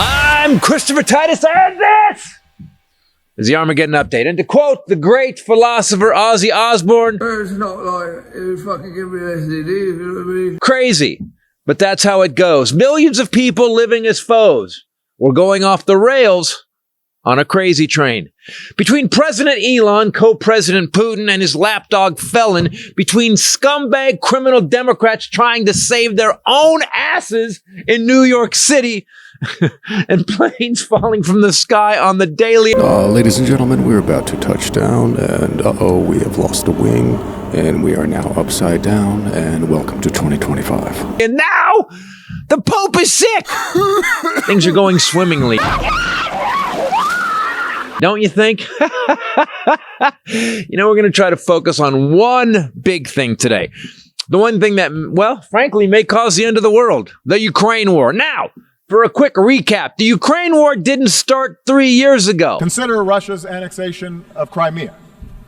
I'm Christopher Titus, and this is the Armageddon Update. And to quote the great philosopher Ozzy Osbourne, it's not like you fucking give me STD, you know what I mean? Crazy, but that's how it goes. Millions of people living as foes or going off the rails on a crazy train. Between President Elon, co-President Putin, and his lapdog felon, between scumbag criminal Democrats trying to save their own asses in New York City, and planes falling from the sky on the daily. Ladies and gentlemen, we're about to touch down, and we have lost a wing, and we are now upside down, and welcome to 2025. And now, the Pope is sick! Things are going swimmingly. Don't you think? You know, we're going to try to focus on one big thing today. The one thing that, well, frankly, may cause the end of the world. The Ukraine war. Now, for a quick recap, the Ukraine war didn't start 3 years ago. Consider Russia's annexation of Crimea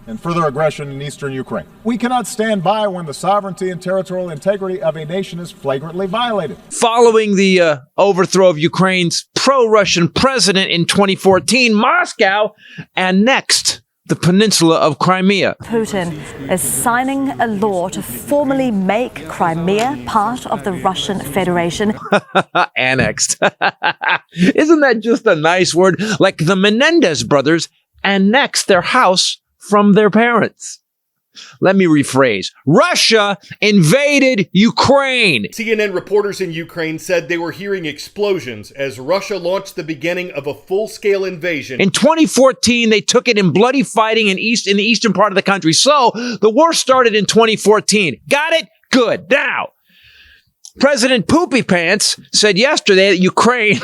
and further aggression in eastern Ukraine. We cannot stand by when the sovereignty and territorial integrity of a nation is flagrantly violated. Following the overthrow of Ukraine's pro-Russian president in 2014, Moscow annexed the peninsula of Crimea. Putin is signing a law to formally make Crimea part of the Russian Federation. Annexed. Isn't that just a nice word? Like the Menendez brothers annexed their house from their parents. Let me rephrase. Russia invaded Ukraine. CNN reporters in Ukraine said they were hearing explosions as Russia launched the beginning of a full-scale invasion. In 2014, they took it in bloody fighting in the eastern part of the country. So the war started in 2014. Got it? Good. Now, President Poopy Pants said yesterday that Ukraine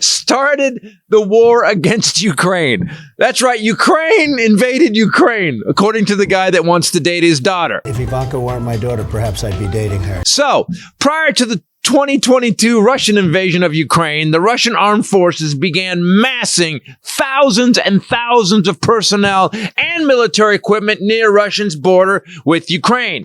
started the war against Ukraine. That's right, Ukraine invaded Ukraine, according to the guy that wants to date his daughter. If Ivanka weren't my daughter, perhaps I'd be dating her. So, prior to the 2022 Russian invasion of Ukraine, the Russian armed forces began massing thousands and thousands of personnel and military equipment near Russia's border with Ukraine.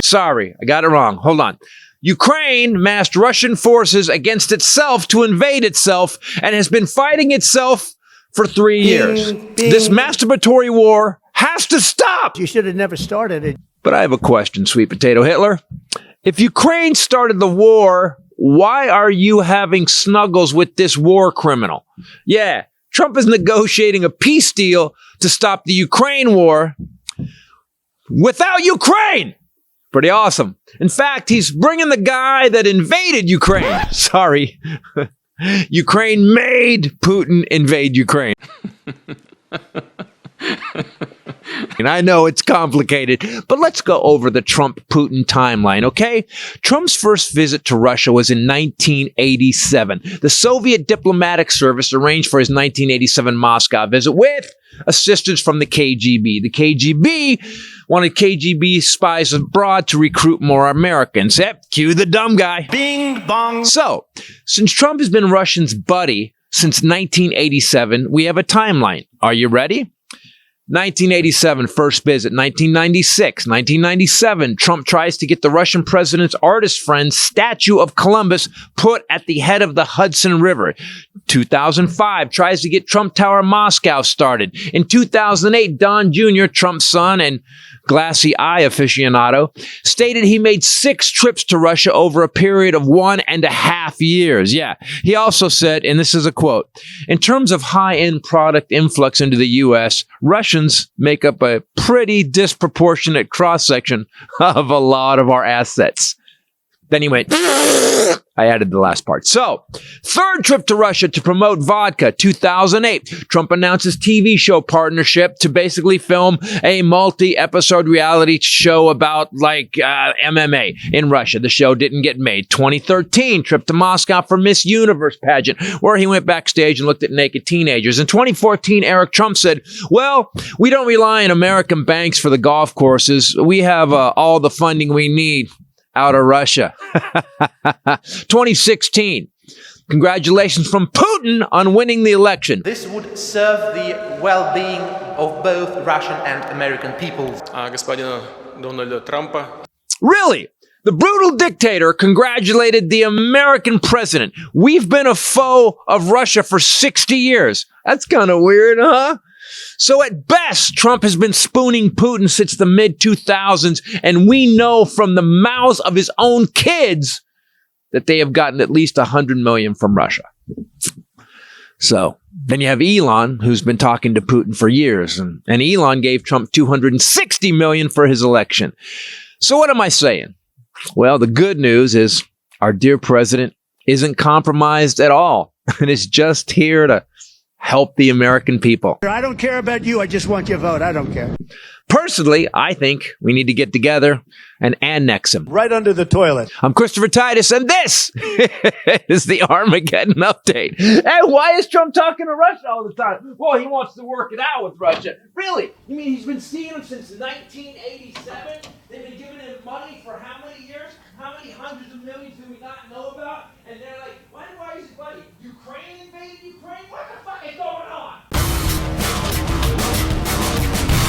Sorry, I got it wrong. Hold on. Ukraine massed Russian forces against itself to invade itself and has been fighting itself for 3 years. This masturbatory war has to stop! You should have never started it. But I have a question, Sweet Potato Hitler. If Ukraine started the war, why are you having snuggles with this war criminal? Yeah, Trump is negotiating a peace deal to stop the Ukraine war without Ukraine! Pretty awesome. In fact, he's bringing the guy that invaded Ukraine. Sorry. Ukraine made Putin invade Ukraine. And I know it's complicated, but let's go over the Trump-Putin timeline, okay? Trump's first visit to Russia was in 1987. The Soviet diplomatic service arranged for his 1987 Moscow visit with assistance from the KGB. The KGB wanted KGB spies abroad to recruit more Americans. Yep, cue the dumb guy. Bing bong. So, since Trump has been Russia's buddy since 1987, we have a timeline. Are you ready? 1987, first visit. 1996, 1997, Trump tries to get the Russian president's artist friend's statue of Columbus put at the head of the Hudson River. 2005, tries to get Trump Tower Moscow started. In 2008, Don Jr., Trump's son and glassy eye aficionado, stated he made 6 trips to Russia over a period of 1.5 years. Yeah, he also said, and this is a quote, in terms of high-end product influx into the U.S., Russians make up a pretty disproportionate cross-section of a lot of our assets. Then he went, I added the last part. So, third trip to Russia to promote vodka, 2008. Trump announces TV show partnership to basically film a multi-episode reality show about, MMA in Russia. The show didn't get made. 2013, trip to Moscow for Miss Universe pageant, where he went backstage and looked at naked teenagers. In 2014, Eric Trump said, well, we don't rely on American banks for the golf courses. We have all the funding we need out of Russia. 2016. Congratulations from Putin on winning the election. This would serve the well-being of both Russian and American peoples. Господина Дональда Трампа. Really? The brutal dictator congratulated the American president. We've been a foe of Russia for 60 years. That's kind of weird, huh? So at best, Trump has been spooning Putin since the mid-2000s, and we know from the mouths of his own kids that they have gotten at least 100 million from Russia. So then you have Elon, who's been talking to Putin for years, and Elon gave Trump 260 million for his election. So what am I saying? Well, the good news is our dear president isn't compromised at all and is just here to help the American people. I don't care about you. I just want your vote. I don't care. Personally, I think we need to get together and annex him. Right under the toilet. I'm Christopher Titus, and this is the Armageddon Update. Hey, why is Trump talking to Russia all the time? Well, he wants to work it out with Russia. Really? You mean he's been seeing them since 1987? They've been giving him money for how many years? How many hundreds of millions do we not know about? And they're like, why is his buddy? Ukraine invaded Ukraine? What the fuck is going on?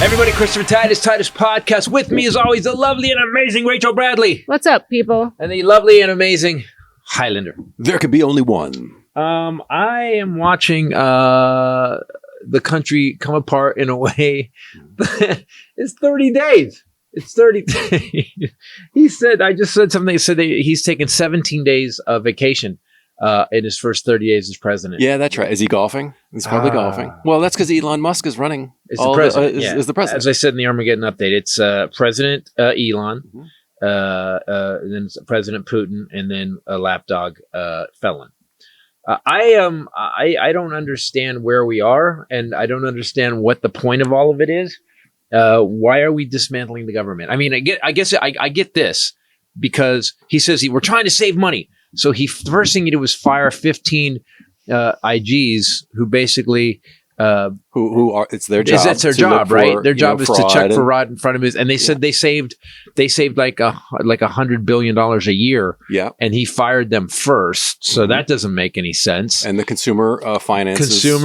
Everybody, Christopher Titus Podcast. With me, as always, the lovely and amazing Rachel Bradley. What's up, people? And the lovely and amazing Highlander. There could be only one. I am watching the country come apart in a way. It's 30 days. It's 30 days. I just said something. He said he's taken 17 days of vacation in his first 30 days as president. Yeah, that's right. Is he golfing? He's probably golfing. Well, that's because Elon Musk is running. Is the president. Is the president. As I said in the Armageddon Update, it's President Elon, then it's President Putin, and then a lapdog felon. I don't understand where we are, and I don't understand what the point of all of it is. Why are we dismantling the government? I mean, I guess I get this because he says we're trying to save money. So the first thing he did was fire 15 IGs who basically who are it's their job. That's their job, right? Their job is to check for fraud in front of his. And they said they saved like $100 billion a year. Yeah, and he fired them first. So that doesn't make any sense. And the Consumer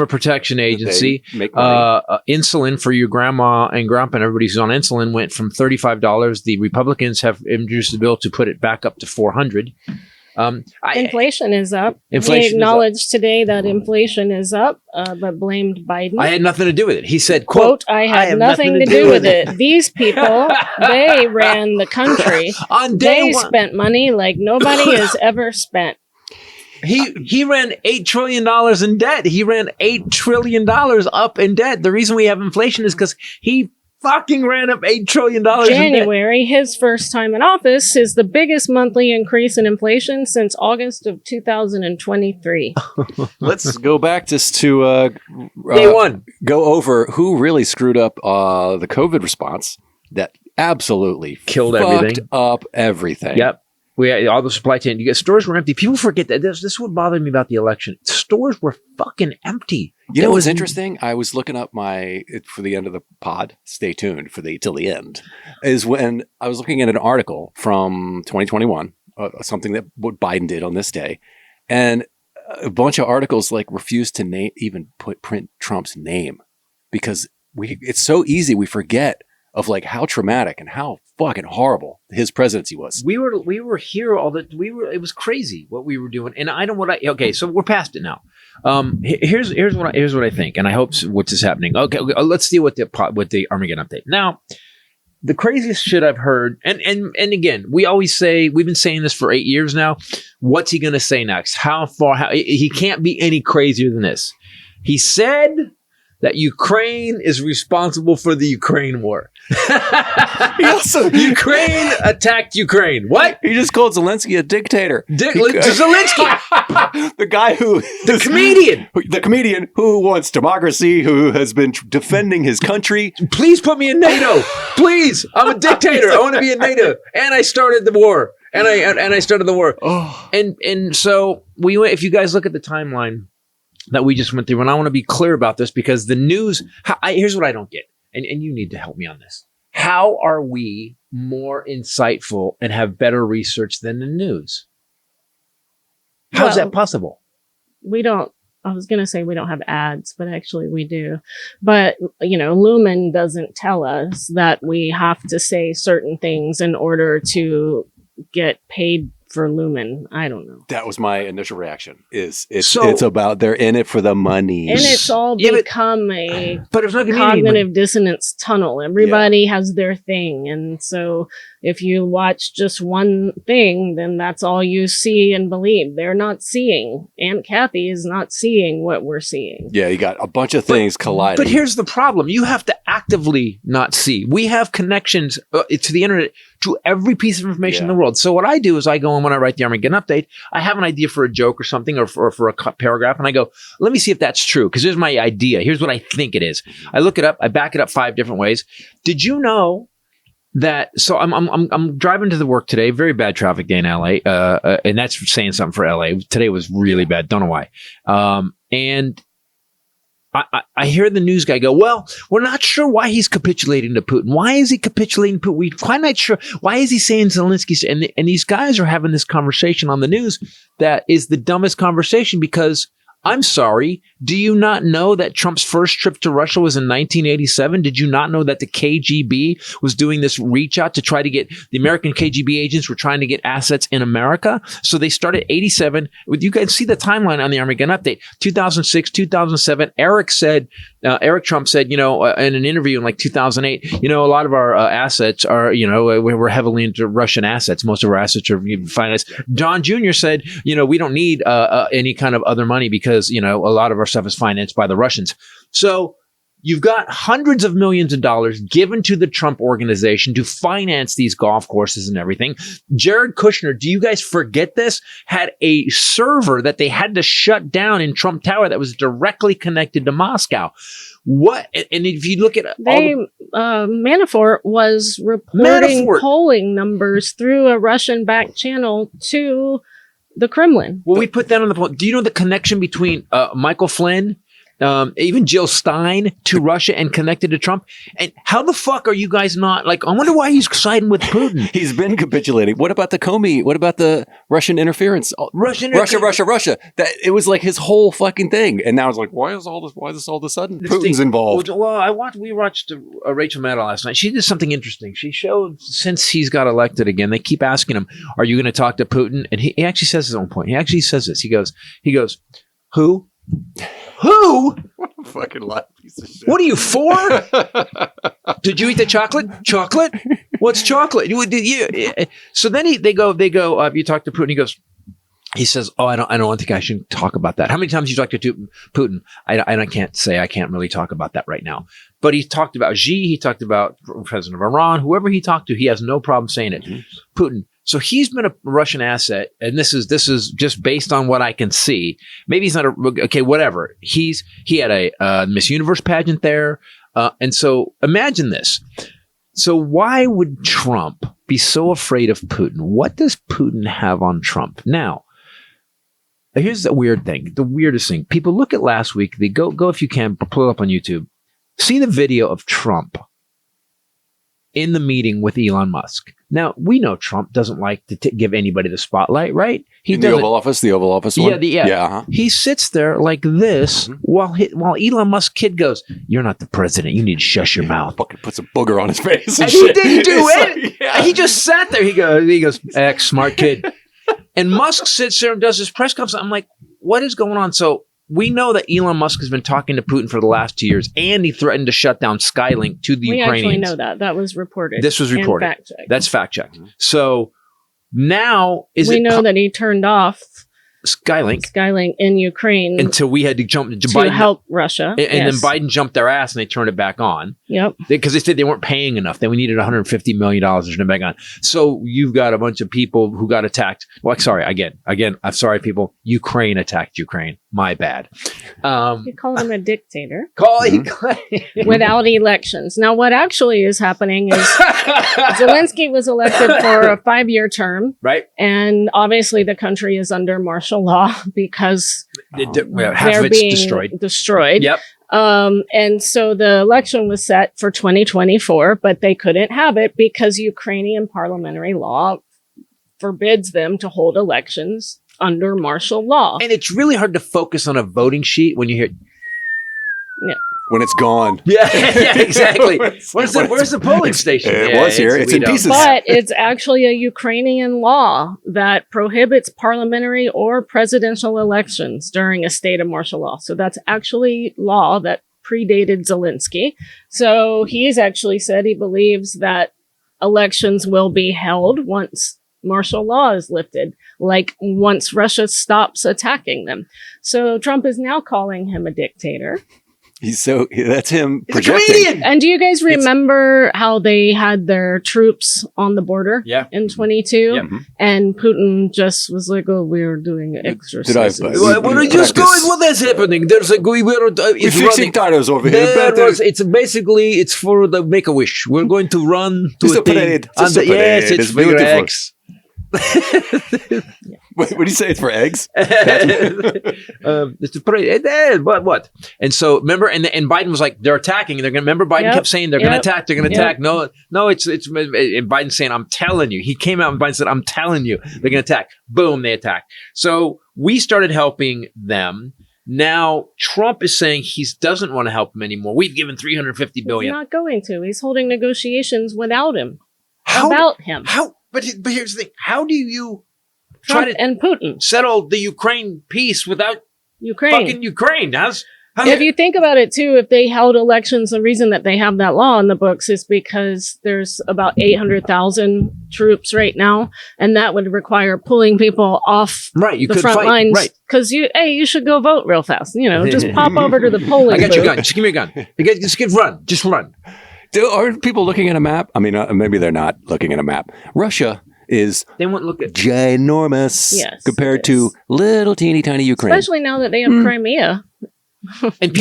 Protection Agency make insulin for your grandma and grandpa and everybody who's on insulin went from $35. The Republicans have introduced a bill to put it back up to $400. Inflation is up. He acknowledged today that inflation is up, but blamed Biden. I had nothing to do with it. He said, quote, I had nothing to do with it. These people, they ran the country. They spent money like nobody has ever spent. He ran $8 trillion in debt. He ran $8 trillion up in debt. The reason we have inflation is because he fucking ran up $8 trillion. January, his first time in office, is the biggest monthly increase in inflation since August of 2023. Let's go back just to day one. Go over who really screwed up the COVID response that absolutely killed everything. Up everything. Yep. We had all the supply chain. Stores were empty. People forget that. This is what bothered me about the election. Stores were fucking empty. You know what's interesting? I was looking up for the end of the pod. Stay tuned till the end. Is when I was looking at an article from 2021, something that what Biden did on this day, and a bunch of articles refused to even print Trump's name because it's so easy we forget of how traumatic and how fucking horrible his presidency was. We were here it was crazy what we were doing. And so we're past it now. Here's what I think. And I hope what's is happening. Okay. Let's deal with the Armageddon Update. Now, the craziest shit I've heard. And again, we always say, we've been saying this for 8 years now. What's he going to say next? He can't be any crazier than this. He said that Ukraine is responsible for the Ukraine war. Ukraine attacked Ukraine. What? He just called Zelensky a dictator. Zelensky, the guy the comedian who wants democracy, who has been defending his country. Please put me in NATO. Please, I'm a dictator. I want to be in NATO, and I started the war. And I started the war. Oh. And so we went. If you guys look at the timeline that we just went through, and I want to be clear about this because the news, here's what I don't get, and you need to help me on this. How are we more insightful and have better research than the news? How is that possible? I was going to say we don't have ads, but actually we do. But, Lumen doesn't tell us that we have to say certain things in order to get paid for Lumen. I don't know. That was my initial reaction. It's about they're in it for the money, and it's all become a but it's not cognitive dissonance tunnel. Everybody has their thing, and so if you watch just one thing, then that's all you see and believe. They're not seeing. Aunt Kathy is not seeing what we're seeing. Yeah, you got a bunch of things colliding. But here's the problem: you have to actively not see. We have connections to the internet to every piece of information in the world. So what I do is I go in when I write the Armageddon Update, I have an idea for a joke or something or for a paragraph, and I go, let me see if that's true, because here's my idea. Here's what I think it is. I look it up. I back it up 5 different ways. Did you know that? So I'm driving to the work today. Very bad traffic day in LA, and that's saying something for LA. Today was really bad. Don't know why. And I hear the news guy go, well, we're not sure why he's capitulating to Putin. Why is he capitulating to Putin? We're quite not sure. Why is he saying Zelensky? And these guys are having this conversation on the news that is the dumbest conversation, because I'm sorry, do you not know that Trump's first trip to Russia was in 1987? Did you not know that the KGB was doing this reach out to try to get the American KGB agents were trying to get assets in America? So they started 87. You guys see the timeline on the Armageddon Update. 2006, 2007. Eric Trump said, in an interview in like 2008, a lot of our assets are, we're heavily into Russian assets. Most of our assets are financed. Don Jr. said, we don't need any kind of other money because, a lot of our stuff is financed by the Russians. So you've got hundreds of millions of dollars given to the Trump organization to finance these golf courses and everything. Jared Kushner, do you guys forget this? Had a server that they had to shut down in Trump Tower that was directly connected to Moscow. What? And if you look at Manafort was reporting polling numbers through a Russian-backed channel to the Kremlin. Well, we put that on the point. Do you know the connection between Michael Flynn, even Jill Stein to Russia and connected to Trump? And how the fuck are you guys not I wonder why he's siding with Putin. He's been capitulating. What about the Comey? What about the Russian interference? Russia. That it was like his whole fucking thing. And now it's like, why is this all of a sudden Putin's involved? Well, we watched Rachel Maddow last night. She did something interesting. She showed, since he's got elected again, they keep asking him, are you going to talk to Putin? And he actually says his own point. He actually says this. He goes, who? Who? What a fucking light piece of shit. What are you for? Did you eat the chocolate? Chocolate? What's chocolate? So then they go, you talk to Putin, he says, oh, I don't think I should talk about that. How many times you talked to Putin? I can't say, I can't really talk about that right now. But he talked about Xi, he talked about President of Iran, whoever he talked to, he has no problem saying it. Mm-hmm. Putin. So he's been a Russian asset, and this is just based on what I can see. Maybe he's not whatever. He had a Miss Universe pageant there, and so imagine this. So why would Trump be so afraid of Putin? What does Putin have on Trump? Now, here's the weird thing. The weirdest thing. People look at last week. They go if you can, pull it up on YouTube. See the video of Trump in the meeting with Elon Musk. Now, we know Trump doesn't like to give anybody the spotlight, right? The Oval Office one? Yeah. Uh-huh. He sits there like this while Elon Musk kid goes, you're not the president. You need to shush your mouth. Fucking puts a booger on his face. And he didn't do it. He just sat there. He goes, smart kid. And Musk sits there and does his press conference. I'm like, what is going on? So we know that Elon Musk has been talking to Putin for the last 2 years, and he threatened to shut down Skylink to the Ukrainians. We actually know that. That was reported. This was reported. Fact-checked. That's fact-checked. So now we know that he turned off Skylink in Ukraine until we had to jump to Biden, help Russia. And then Biden jumped their ass and they turned it back on. Yep. Because they said they weren't paying enough. Then we needed $150 million to turn it back on. So you've got a bunch of people who got attacked. Well, sorry, again, I'm sorry, people. Ukraine attacked Ukraine. My bad. You call him a dictator. Without elections. Now, what actually is happening is Zelensky was elected for a 5-year term. Right. And obviously the country is under martial law because they're being destroyed. Yep. And so the election was set for 2024, but they couldn't have it because Ukrainian parliamentary law forbids them to hold elections under martial law. And it's really hard to focus on a voting sheet when you hear... Yeah. when it's gone. Yeah, exactly. Where's the polling station? It was here. It's in pieces. But it's actually a Ukrainian law that prohibits parliamentary or presidential elections during a state of martial law. So that's actually law that predated Zelensky. So he's actually said he believes that elections will be held once martial law is lifted, like once Russia stops attacking them. So Trump is now calling him a dictator. That's him He's projecting. a comedian. And do you guys remember how they had their troops on the border in 22? Yeah. And Putin just was like, oh, we are doing exercises. We're just going. Well, that's happening. There's like we're fixing Titus over here. It's for the Make-A-Wish. We're going to run to Just a parade. Just a parade. Yes, it's It's for your beautiful. eggs. What do you say? It's for eggs? It's a parade. What? And so remember, and Biden was like, they're attacking. They're gonna remember. Biden kept saying they're gonna attack. They're gonna attack. No. It's and Biden saying, I'm telling you. He came out and Biden said, I'm telling you, they're gonna attack. Boom, they attacked. So we started helping them. Now Trump is saying he doesn't want to help them anymore. We've given $350 billion. He's not going to. He's holding negotiations without him. Him. How? But here's the thing. How do you Trump try to and Putin settle the Ukraine peace without fucking Ukraine? If you think about it too, if they held elections, the reason that they have that law in the books is because there's about 800,000 troops right now, and that would require pulling people off you the could front fight. lines. Right. Because you should go vote real fast. Just pop over to the polling I got booth. your gun. Just give me a gun. Just run. Are people looking at a map? I mean, maybe they're not looking at a map. Russia is they won't look at ginormous compared to little teeny tiny Ukraine. Especially now that they have Crimea. And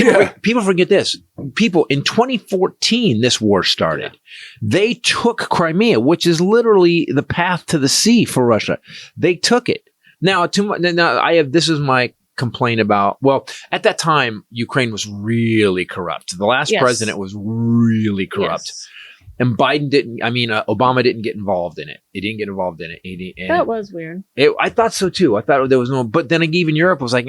people forget this. People, in 2014, this war started. They took Crimea, which is literally the path to the sea for Russia. They took it. Now this is my complaint about, well, at that time, Ukraine was really corrupt. The last president was really corrupt. Yes. And Obama didn't get involved in it. He didn't get involved in it. That was weird. I thought so too. I thought there was no, but then even Europe was like,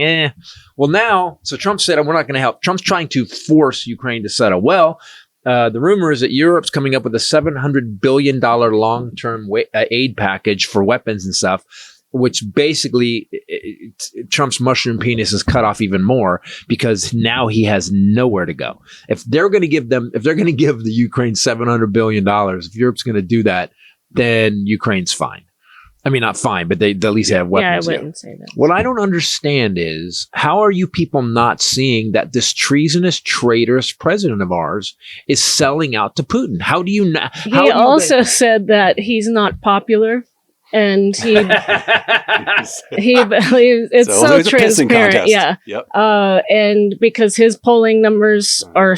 Well, now, so Trump said, we're not going to help. Trump's trying to force Ukraine to settle. Well, the rumor is that Europe's coming up with a $700 billion long-term aid package for weapons and stuff, which basically Trump's mushroom penis is cut off even more because now he has nowhere to go. If they're going to give the Ukraine $700 billion, if Europe's going to do that, then Ukraine's fine. I mean, not fine, but they at least have weapons. Yeah, I wouldn't say that. What I don't understand is how are you people not seeing that this treasonous, traitorous president of ours is selling out to Putin? How do you not? He also said that he's not popular. And he believes it's so transparent. Yeah. Yep. And because his polling numbers are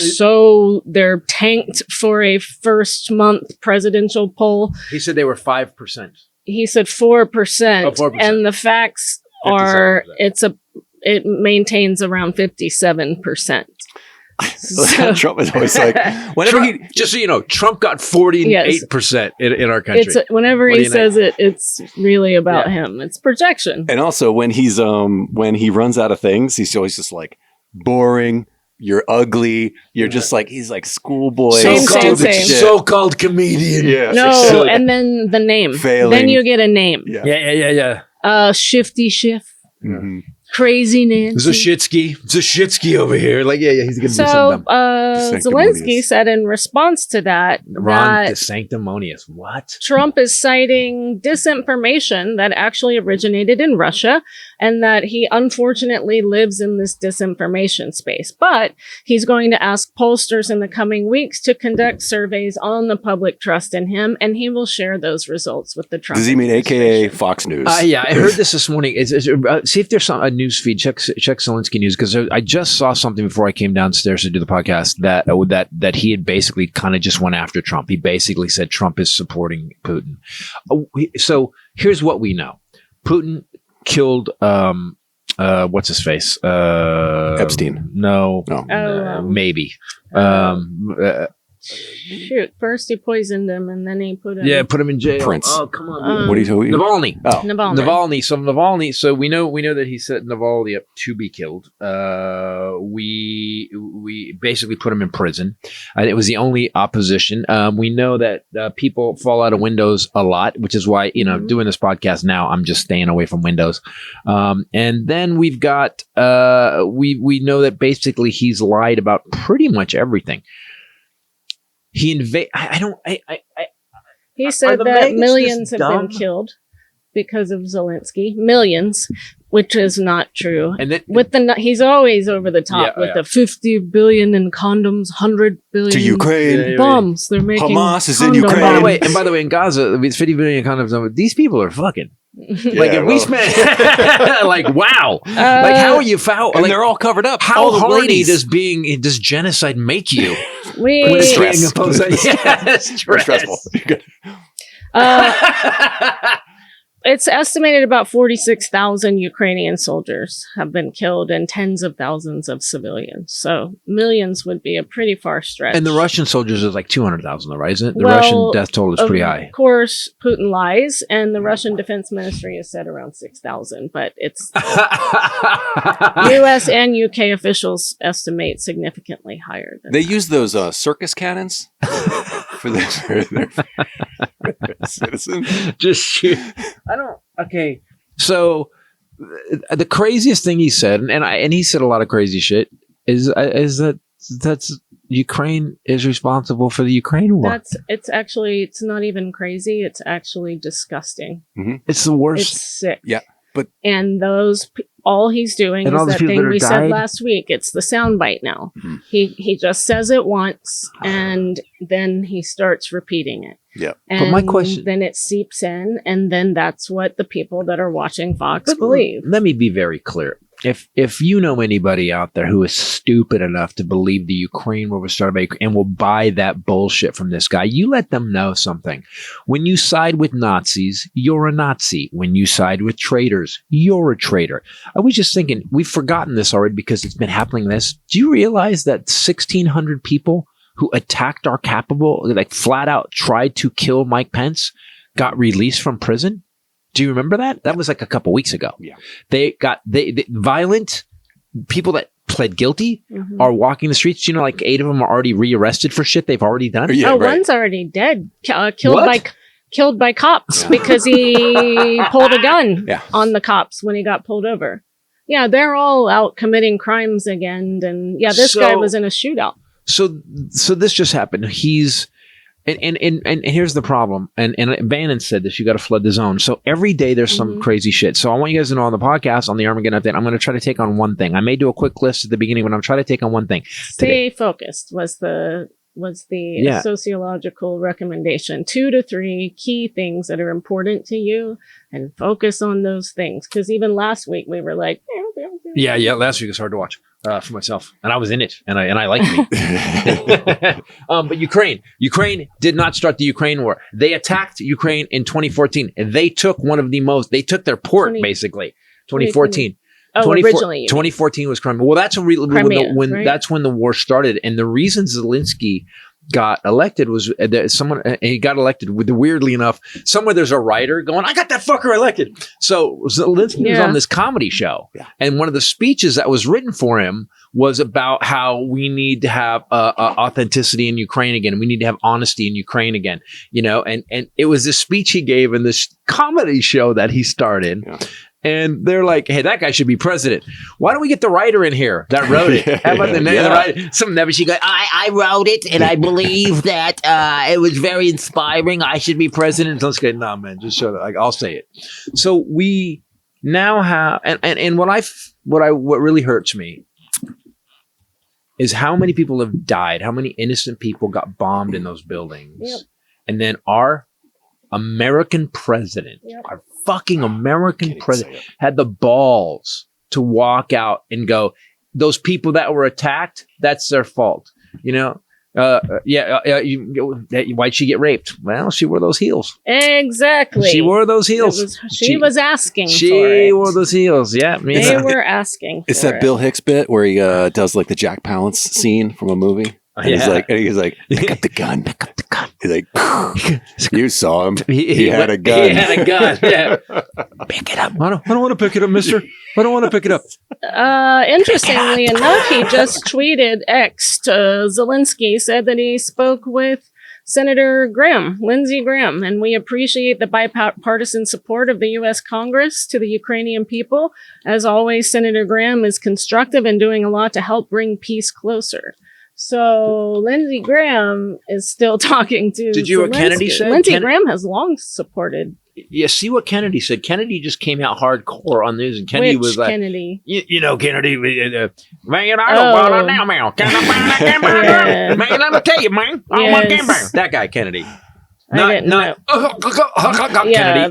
they're tanked for a first month presidential poll. He said they were 5%. He said 4%. 4%. And the facts are it maintains around 57%. So, Trump is always like, just so you know, Trump got 48% in our country. Whenever he says it, it's really about him. It's projection. And also when he runs out of things, he's always just like boring. You're ugly. You're just like, he's like schoolboy. So-called comedian. Yeah. No, and then the name. Failing. Then you get a name. Yeah. Shifty Schiff. Mm-hmm. Crazy Nancy. Zashitsky over here. Like, he's going to do something. Zelensky said in response to that, Ron DeSanctimonious. What? Trump is citing disinformation that actually originated in Russia and that he unfortunately lives in this disinformation space. But he's going to ask pollsters in the coming weeks to conduct surveys on the public trust in him, and he will share those results with the Trump Does he mean AKA Fox News? I heard this morning. See if there's a news feed. Check Zelensky News, because I just saw something before I came downstairs to do the podcast that he had basically kind of just went after Trump. He basically said Trump is supporting Putin. So here's what we know. Putin killed what's his face? Epstein. No. Oh. Maybe. Shoot, first he poisoned him, and then he put him. Yeah, put him in jail. Prince. Oh, come on. What are you talking about? Navalny. Oh. Navalny. Navalny. So we know that he set Navalny up to be killed. We basically put him in prison. It was the only opposition. We know that people fall out of windows a lot, which is why doing this podcast now, I'm just staying away from windows. And then we've got we know that basically he's lied about pretty much everything. He He said that millions have been killed because of Zelensky. Millions, which is not true. And he's always over the top with the 50 billion in condoms, 100 billion to Ukraine bombs. They're making Hamas is condoms. in Ukraine. And by the way, in Gaza, it's 50 billion condoms. These people are fucking. We spent like wow, like how are you foul? And like, they're all covered up. How all the hardy ladies. does genocide make you? Stress. Stress. Stressful. It's estimated about 46,000 Ukrainian soldiers have been killed and tens of thousands of civilians. So millions would be a pretty far stretch. And the Russian soldiers is like 200,000, though, right? Isn't it? The Russian death toll is pretty high. Of course, Putin lies, and the Russian Defense Ministry has said around 6,000, but it's U.S. and U.K. officials estimate significantly higher than They that. use those circus cannons for their citizens. Just shoot. Okay. So the craziest thing he said, and he said a lot of crazy shit, is that Ukraine is responsible for the Ukraine war. It's not even crazy. It's actually disgusting. Mm-hmm. It's the worst. It's sick. Yeah. And all he's doing and is that thing we died? said last week. It's the soundbite now. Mm-hmm. He just says it once, and then he starts repeating it. Yeah. And but my question, then it seeps in, and then that's what the people that are watching Fox believe. Let me be very clear. If you know anybody out there who is stupid enough to believe the Ukraine war was started by Ukraine and will buy that bullshit from this guy, you let them know something. When you side with Nazis, you're a Nazi. When you side with traitors, you're a traitor. I was just thinking, we've forgotten this already because it's been happening this. Do you realize that 1,600 people who attacked our capital, like flat out tried to kill Mike Pence, got released from prison? Do you remember that? That was like a couple weeks ago. Yeah. They violent people that pled guilty are walking the streets. You know, like 8 of them are already rearrested for shit they've already done. Yeah, one's already dead, killed by cops because he pulled a gun on the cops when he got pulled over. Yeah, they're all out committing crimes again, and this guy was in a shootout. So this just happened. He's and here's the problem. And Bannon said this: you got to flood the zone. So every day there's some crazy shit. So I want you guys to know on the podcast, on the Armageddon Update, I'm going to try to take on one thing. I may do a quick list at the beginning, but I'm trying to take on one thing. Stay focused was the sociological recommendation. 2 to 3 key things that are important to you, and focus on those things. Because even last week we were like, yeah. Last week was hard to watch for myself, and I was in it, and I liked it. But Ukraine did not start the Ukraine war. They attacked Ukraine in 2014, and they took they took their port basically. 2014. Originally 2014 was Crimea. Well, that's that's when the war started, and the reason Zelensky got elected was that he got elected with, weirdly enough, somewhere there's a writer going, I got that fucker elected. So Zelensky was on this comedy show, and one of the speeches that was written for him was about how we need to have authenticity in Ukraine again. We need to have honesty in Ukraine again, and it was this speech he gave in this comedy show that he started. Yeah. And they're like, hey, that guy should be president. Why don't we get the writer in here that wrote it? How about the writer? Some nebbishy guy, I wrote it, and I believe that it was very inspiring. I should be president. So let's go, nah, man, just shut up. I'll say it. So we now have, and what really hurts me is how many people have died, how many innocent people got bombed in those buildings. And then our American president, our fucking American president, had the balls to walk out and go, those people that were attacked, that's their fault. Why'd she get raped? Well, she wore those heels. Exactly. She wore those heels. She was asking for it. She wore those heels. Yeah. They were asking for It's that Bill Hicks bit where he does like the Jack Palance scene from a movie. And he's like, pick up the gun. Pick up the gun. He's like, you saw him. He had a gun. He had a gun. Yeah. Pick it up. I don't want to pick it up, mister. I don't want to pick it up. Interestingly enough, he just tweeted Zelensky said that he spoke with Senator Lindsey Graham, and we appreciate the bipartisan support of the U.S. Congress to the Ukrainian people. As always, Senator Graham is constructive and doing a lot to help bring peace closer. So Lindsey Graham is still talking to Did you hear what Kennedy said? Lindsey Graham has long supported. Yeah, see what Kennedy said. Kennedy just came out hardcore on news, and Kennedy was like, Kennedy? You know, Kennedy, man, I don't want to now, man. Can I find that camera? Man, let me tell you, man. I want camera. That guy, Kennedy. Yeah, Kennedy.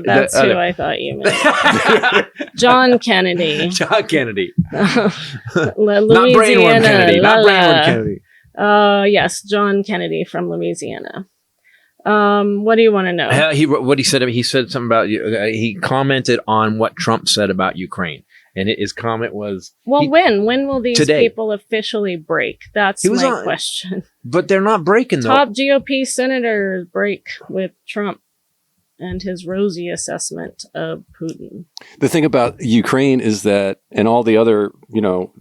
That's who I thought you meant. John Kennedy. John Kennedy. Not Brainworm Kennedy. Not Brainworm Kennedy. Yes, John Kennedy from Louisiana. What do you want to know? He said something about he commented on what Trump said about Ukraine, and his comment was, when will these today. people officially break? That's my question. But they're not breaking though. Top GOP senators break with Trump and his rosy assessment of Putin. The thing about Ukraine is that, and all the other,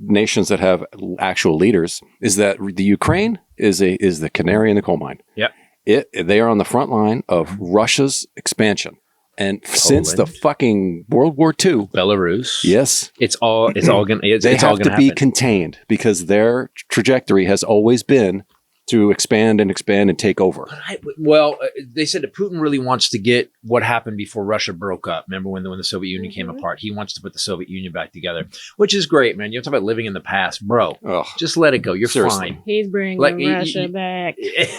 nations that have actual leaders, is that the Ukraine is the canary in the coal mine. Yep. They are on the front line of Russia's expansion. And since the fucking World War II, Belarus, yes, it's all going. They have to be contained because their trajectory has always been to expand and take over. They said that Putin really wants to get what happened before Russia broke up. Remember when the Soviet Union came apart? He wants to put the Soviet Union back together, which is great, man. You have to talk about living in the past, bro. Ugh. Just let it go. You're Seriously. fine. He's bringing Russia back. This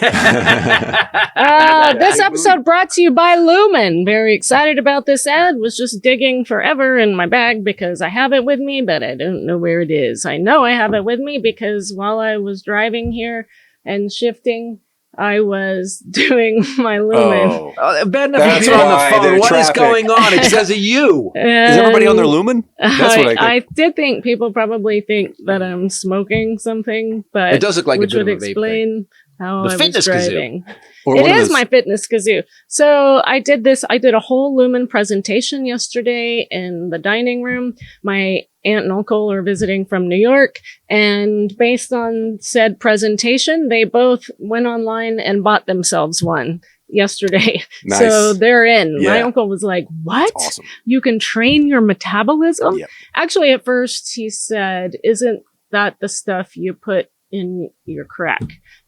This episode brought to you by Lumen. Very excited about this ad. Was just digging forever in my bag because I have it with me, but I don't know where it is. I know I have it with me because while I was driving here and shifting, I was doing my Lumen. Bad enough you're on the phone. What is going on? It's because of you. Is everybody on their Lumen? That's what I think. I did think people probably think that I'm smoking something, but it does look like which a bit would of a vape explain how The I fitness was kazoo. driving. Or It one of is those- my fitness kazoo. So I did this. I did a whole Lumen presentation yesterday in the dining room. My aunt and uncle are visiting from New York, and based on said presentation, they both went online and bought themselves one yesterday. Nice. So they're in. Yeah. My uncle was like, "What? That's awesome. You can train your metabolism?" Yep. Actually, at first he said, "Isn't that the stuff you put in your crack?"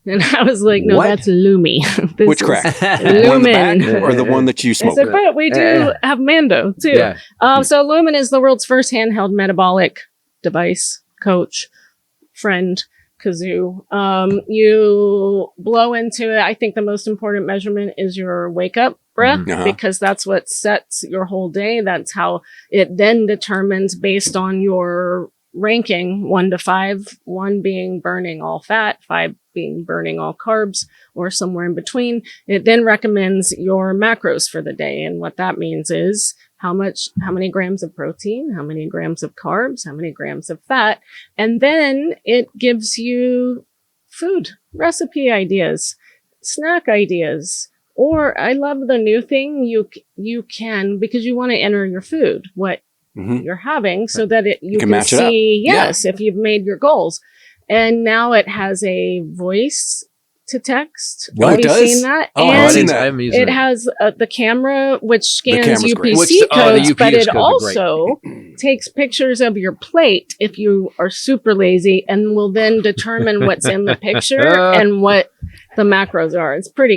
And I was like, "No, What? that's Lumi." This Which is crack? Lumen. The back or the one that you I smoke? said, but we do have Mando too. Yeah. So Lumen is the world's first handheld metabolic device, coach, friend, kazoo. You blow into it. I think the most important measurement is your wake up breath Uh-huh. because that's what sets your whole day. That's how it then determines based on your ranking 1 to 5, 1 being burning all fat, 5 being burning all carbs, or somewhere in between. It then recommends your macros for the day. And what that means is how many grams of protein, how many grams of carbs, how many grams of fat. And then it gives you food, recipe ideas, snack ideas. Or I love the new thing you can, because you want to enter your food, what you're having, so that you can match it up. see, yes, if you've made your goals. And now it has a voice to text. Oh, Have it you does? seen that? Oh, I and haven't seen that. I haven't used it has the camera, which scans camera's great. UPC Which- the codes, but UPS it codes are great. also takes pictures of your plate if you are super lazy, and will then determine what's in the picture and what the macros are. It's pretty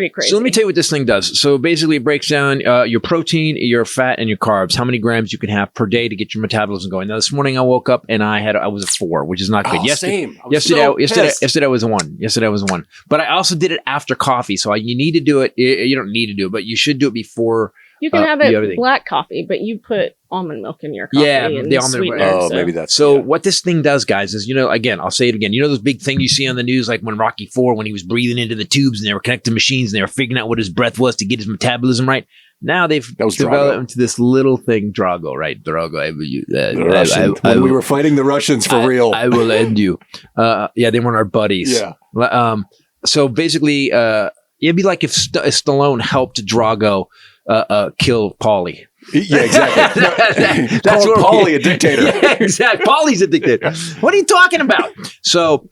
crazy. So let me tell you what this thing does. So basically it breaks down your protein, your fat, and your carbs, how many grams you can have per day to get your metabolism going. Now this morning I woke up and I was a 4, which is not good. Oh, same. I was Yesterday so I was a 1. Yesterday I was a 1. But I also did it after coffee. So you need to do it. You don't need to do it, but you should do it before. you can have the it other thing. black coffee, but you put almond milk in your coffee. Yeah, and the almond sweetener, milk. Oh, so- maybe that's So yeah. what this thing does, guys, is, again, I'll say it again. You know those big things you see on the news, like when Rocky IV, when he was breathing into the tubes and they were connecting machines and they were figuring out what his breath was to get his metabolism right? Now they've was developed Drago. into this little thing, Drago, right? Drago, When we were fighting the Russians for real. I will end you. Yeah, they weren't our buddies. Yeah. So basically, it'd be like if Stallone helped Drago kill Paulie. Yeah, exactly. That's Called what Paulie a dictator. Yeah, exactly. Paulie's a dictator. What are you talking about? So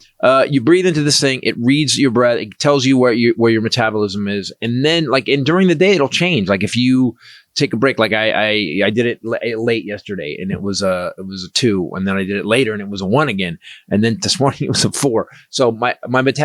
you breathe into this thing. It reads your breath. It tells you where your metabolism is, and then and during the day it'll change. Like if you take a break, like I did it late yesterday, and it was a 2, and then I did it later, and it was a 1 again, and then this morning it was a 4. So my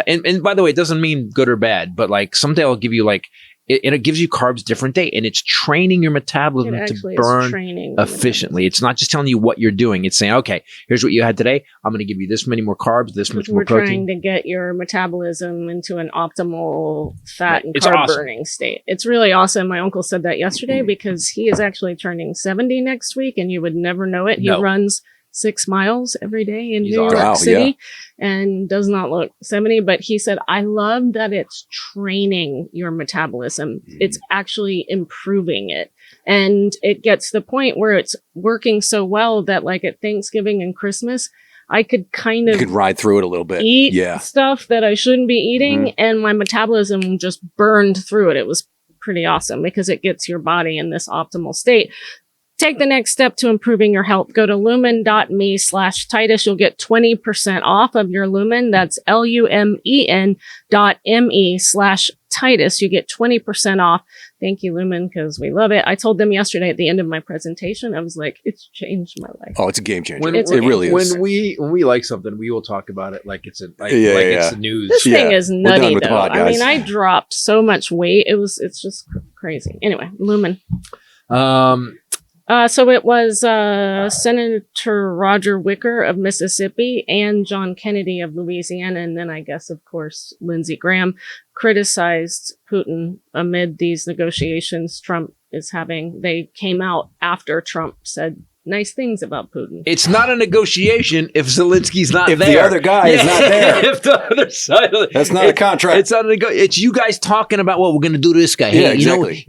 and by the way, it doesn't mean good or bad, but like someday I'll give you like. It gives you carbs different day, and it's training your metabolism to burn efficiently. It's not just telling you what you're doing. It's saying, okay, here's what you had today. I'm going to give you this many more carbs, this much more protein. We're trying to get your metabolism into an optimal fat and carb burning state. It's really awesome. My uncle said that yesterday because he is actually turning 70 next week, and you would never know it. He runs 6 miles every day in New York City and does not look 70. But he said, I love that it's training your metabolism. It's actually improving it. And it gets to the point where it's working so well that like at Thanksgiving and Christmas, I could kind of you could ride through it a little bit. Eat stuff that I shouldn't be eating. And my metabolism just burned through it. It was pretty awesome because it gets your body in this optimal state. Take the next step to improving your health. Go to lumen.me/Titus. You'll get 20% off of your Lumen. That's lumen.me/Titus. You get 20% off. Thank you, Lumen, because we love it. I told them yesterday at the end of my presentation, I was like, it's changed my life. Oh, it's a game changer. It really is. When we like something, we will talk about it like it's it's the news. This thing is nutty, though. Pod, I mean, I dropped so much weight. It's just crazy. Anyway, Lumen. So it was Senator Roger Wicker of Mississippi and John Kennedy of Louisiana, and then I guess, of course, Lindsey Graham criticized Putin amid these negotiations Trump is having. They came out after Trump said nice things about Putin. It's not a negotiation if Zelensky's not there. If the other guy is not there. If the other side of that's not a contract. It's not a it's you guys talking about, well, we're going to do this guy. Yeah, exactly.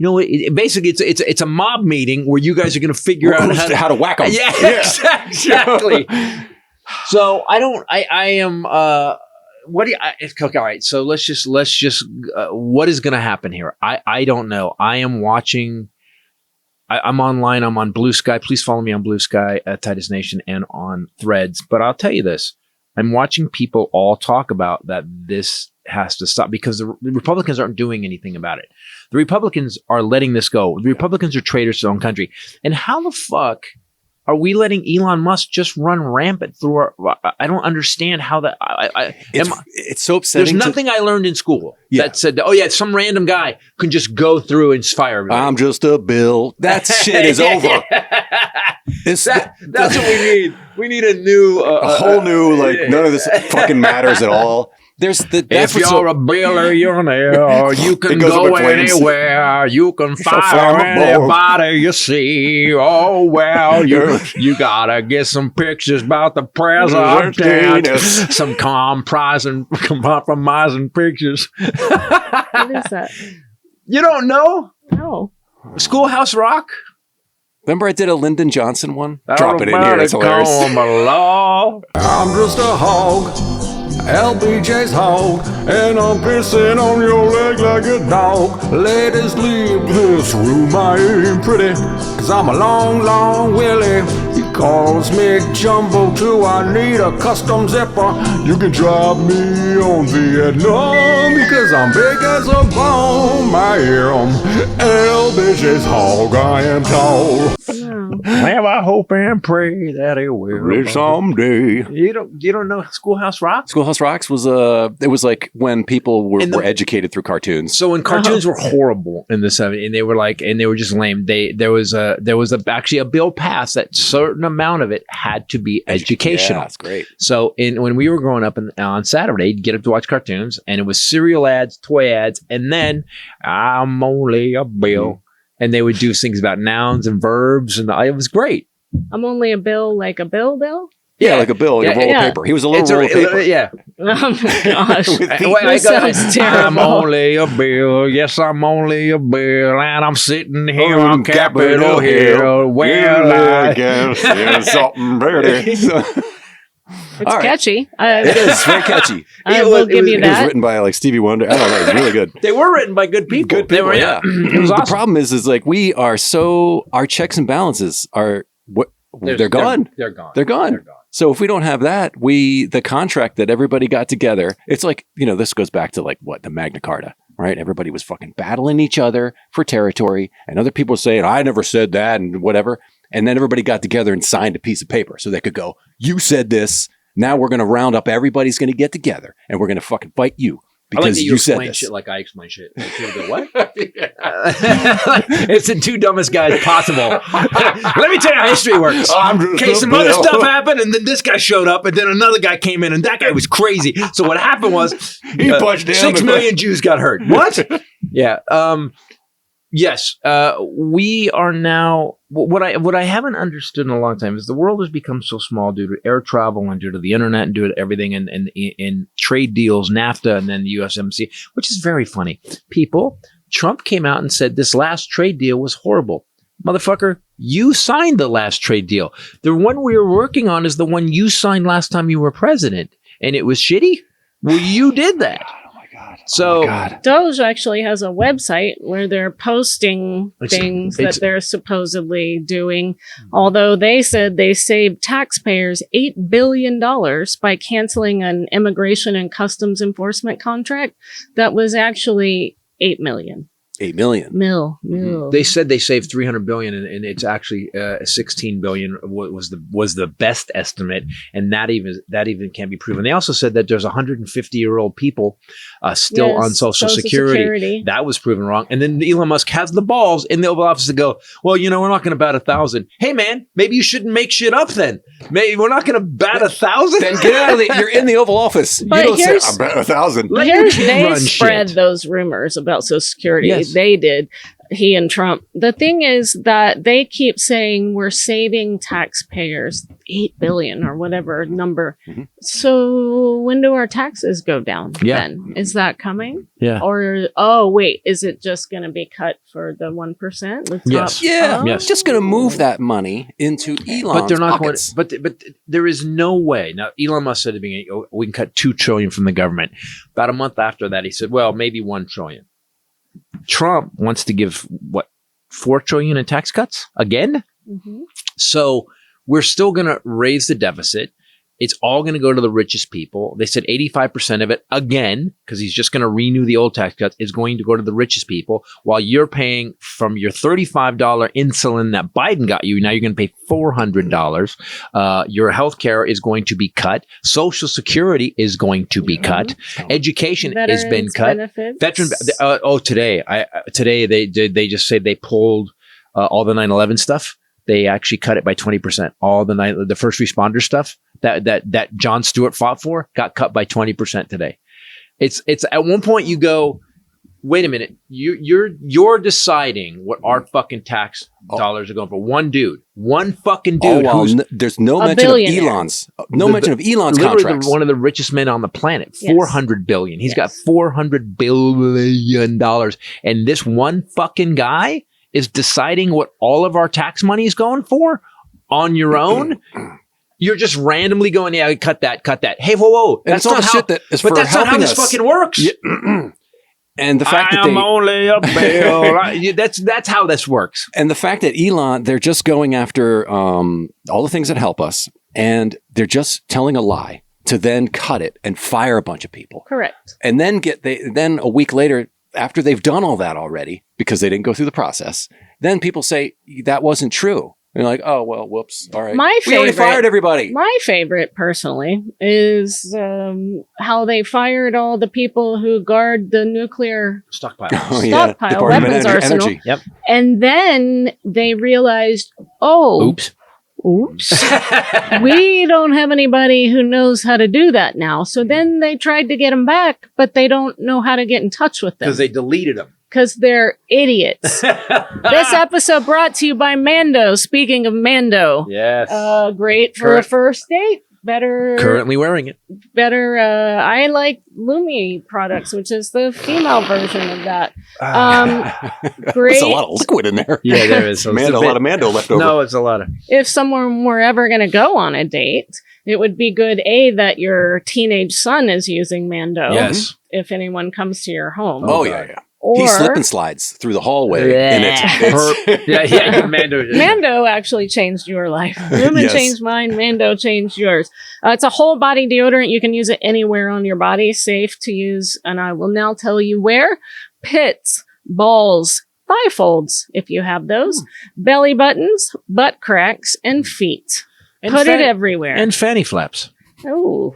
Basically, it's a mob meeting where you guys are going to figure out how to whack them. Yeah. Exactly. So I am. What do you? All right. So let's just. What is going to happen here? I don't know. I am watching. I'm online. I'm on Blue Sky. Please follow me on Blue Sky at Titus Nation and on Threads. But I'll tell you this. I'm watching people all talk about that this has to stop because the Republicans aren't doing anything about it. The Republicans are letting this go. The Republicans are traitors to their own country. And how the fuck are we letting Elon Musk just run rampant through our... I don't understand how that... It's so upsetting. There's nothing I learned in school that said, some random guy can just go through and fire everybody. I'm just a bill. That shit is over. That's what we need. We need a new... a whole new, none of this fucking matters at all. If you're a billionaire, you can go anywhere. You can fire anybody you see. Oh, well, you gotta get some pictures about the president. Some compromising pictures. What is that? You don't know? No. Schoolhouse Rock? Remember I did a Lyndon Johnson one? Drop it in here. It's hilarious. I'm just a hog. LBJ's hog, and I'm pissing on your leg like a dog. Ladies, leave this room, I ain't pretty, cause I'm a long, long Willie. He calls me Jumbo too, I need a custom zipper. You can drop me on Vietnam, because I'm big as a bomb. I am LBJ's hog, I am tall. Well, I hope and pray that it will. Someday. You don't know Schoolhouse Rock? Schoolhouse Rocks was it was like when people were educated through cartoons. So when cartoons were horrible in the 70s, and they were just lame. There was actually a bill passed that certain amount of it had to be educational. Yeah, that's great. So when we were growing up on Saturday, you'd get up to watch cartoons, and it was cereal ads, toy ads, and then I'm only a bill. And they would do things about nouns and verbs, and it was great. I'm only a bill, like a bill? Yeah, like a bill, like a roll of paper. He was a little roll of paper. Yeah. Oh my gosh. This sounds terrible. I'm only a bill. Yes, I'm only a bill. And I'm sitting here on Capitol Hill. Well, I guess there's something better. It's catchy. It is very catchy. I will give you It that. was written by like Stevie Wonder. I don't know. It's really good. They were written by good people. Good people, They were, yeah. It was awesome. The problem is like we are our checks and balances are they're gone. They're gone. They're gone. So if we don't have that, the contract that everybody got together, it's like, this goes back to like the Magna Carta, right? Everybody was fucking battling each other for territory and other people saying, I never said that and whatever. And then everybody got together and signed a piece of paper so they could go, you said this. Now we're going to round up. Everybody's going to get together and we're going to fucking fight you. Because I like that you said explain this. shit like I explain shit. Like, go, what? It's the two dumbest guys possible. Let me tell you how history works. Okay, some other stuff happened, and then this guy showed up, and then another guy came in, and that guy was crazy. So what happened was he punched him. 6 million Jews got hurt. What? Yeah. Yes. We are now. What I haven't understood in a long time is the world has become so small due to air travel and due to the internet and due to everything and in trade deals, NAFTA, and then the USMCA, which is very funny. Trump came out and said this last trade deal was horrible. Motherfucker, you signed the last trade deal. The one we were working on is the one you signed last time you were president, and it was shitty. Well, you did that. So Doge actually has a website where they're posting things that they're supposedly doing, although they said they saved taxpayers $8 billion by canceling an immigration and customs enforcement contract that was actually $8 million. 8 million. They said they saved $300 billion, and it's actually $16 billion was the best estimate, and that even can't be proven. They also said that there's 150-year-old people still on Social Security. That was proven wrong. And then Elon Musk has the balls in the Oval Office to go, well, we're not going to bat 1,000. Hey, man, maybe you shouldn't make shit up then. Maybe we're not going to bat 1,000. Then get out of the. You're in the Oval Office. But you don't say, I bet 1,000. They spread those rumors about Social Security. Yes. They did. He and Trump. The thing is that they keep saying we're saving taxpayers $8 billion or whatever number. Mm-hmm. So when do our taxes go down? Then is that coming? Yeah. Or is it just going to be cut for the 1%? Yes. Yeah. Yes. Just going to move that money into Elon's But they're not pockets. going. But there is no way. Now Elon Musk said at the beginning, we can cut $2 trillion from the government. About a month after that, he said, well, maybe $1 trillion. Trump wants to give $4 trillion in tax cuts again. Mm-hmm. So we're still going to raise the deficit. It's all going to go to the richest people. They said 85% of it, again, because he's just going to renew the old tax cuts, is going to go to the richest people, while you're paying from your $35 insulin that Biden got you. Now you're going to pay $400. Your health care is going to be cut. Social Security is going to be cut. Education has been cut. Today they just say they pulled all the 9/11 stuff. They actually cut it by 20%. All the first responder stuff that Jon Stewart fought for got cut by 20% today. It's at one point you go, wait a minute, you're deciding what our fucking tax dollars are going for. One fucking dude. There's no mention of Elon's. Mention of Elon's contracts. One of the richest men on the planet. $400 billion. He's got $400 billion, and this one fucking guy is deciding what all of our tax money is going for on your own. You're just randomly going, cut that. Hey, whoa. That's not shit that is for helping us. But that's not how this fucking works. Yeah. And the fact that only a bill. That's how this works. And the fact that Elon, they're just going after all the things that help us, and they're just telling a lie to then cut it and fire a bunch of people. Correct. And then then a week later, after they've done all that already, because they didn't go through the process, then people say that wasn't true. And you're like, oh, well, whoops. All right. We already fired everybody. My favorite, personally, is how they fired all the people who guard the nuclear stockpile weapons arsenal. Energy. Yep. And then they realized, oops. We don't have anybody who knows how to do that now. So then they tried to get them back, but they don't know how to get in touch with them. Because they deleted them. Because they're idiots. This episode brought to you by Mando. Speaking of Mando. Yes. Great for a first date. better. Currently wearing it. Better. I like Lumi products, which is the female version of that. Great. There's a lot of liquid in there. Yeah, there is. A lot of Mando left over. No, it's a lot of. If someone were ever going to go on a date, it would be good, that your teenage son is using Mando. Yes. If anyone comes to your home. Oh, yeah. Or, he slip and slides through the hallway. And yeah, Mando. Mando actually changed your life. Lumen Yes. changed mine. Mando changed yours. It's a whole body deodorant. You can use it anywhere on your body. Safe to use. And I will now tell you where. Pits, balls, thigh folds, if you have those, belly buttons, butt cracks, and feet. And Put it everywhere. And fanny flaps. Oh.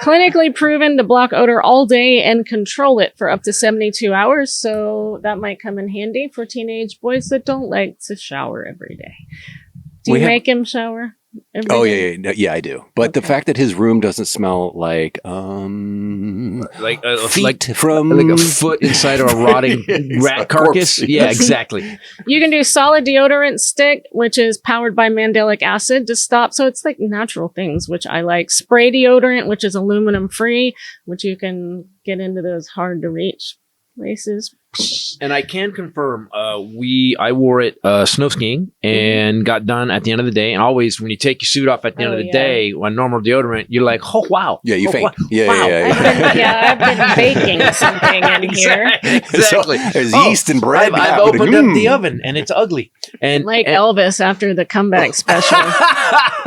Clinically proven to block odor all day and control it for up to 72 hours. So that might come in handy for teenage boys that don't like to shower every day. Do you make him shower? Oh, yeah, I do. But the fact that his room doesn't smell like feet from like a foot inside of a rotting rat carcass. Yeah, exactly. You can do solid deodorant stick, which is powered by mandelic acid to stop. So it's like natural things, which I like. Spray deodorant, which is aluminum free, which you can get into those hard to reach places. And I can confirm, I wore it snow skiing and got done at the end of the day. And always, when you take your suit off at the end of the day, on normal deodorant, you're like, oh wow, yeah, you faint. Wow. I've been baking something in here. Exactly. There's yeast and bread. I've opened up the oven and it's ugly. And like Elvis after the comeback special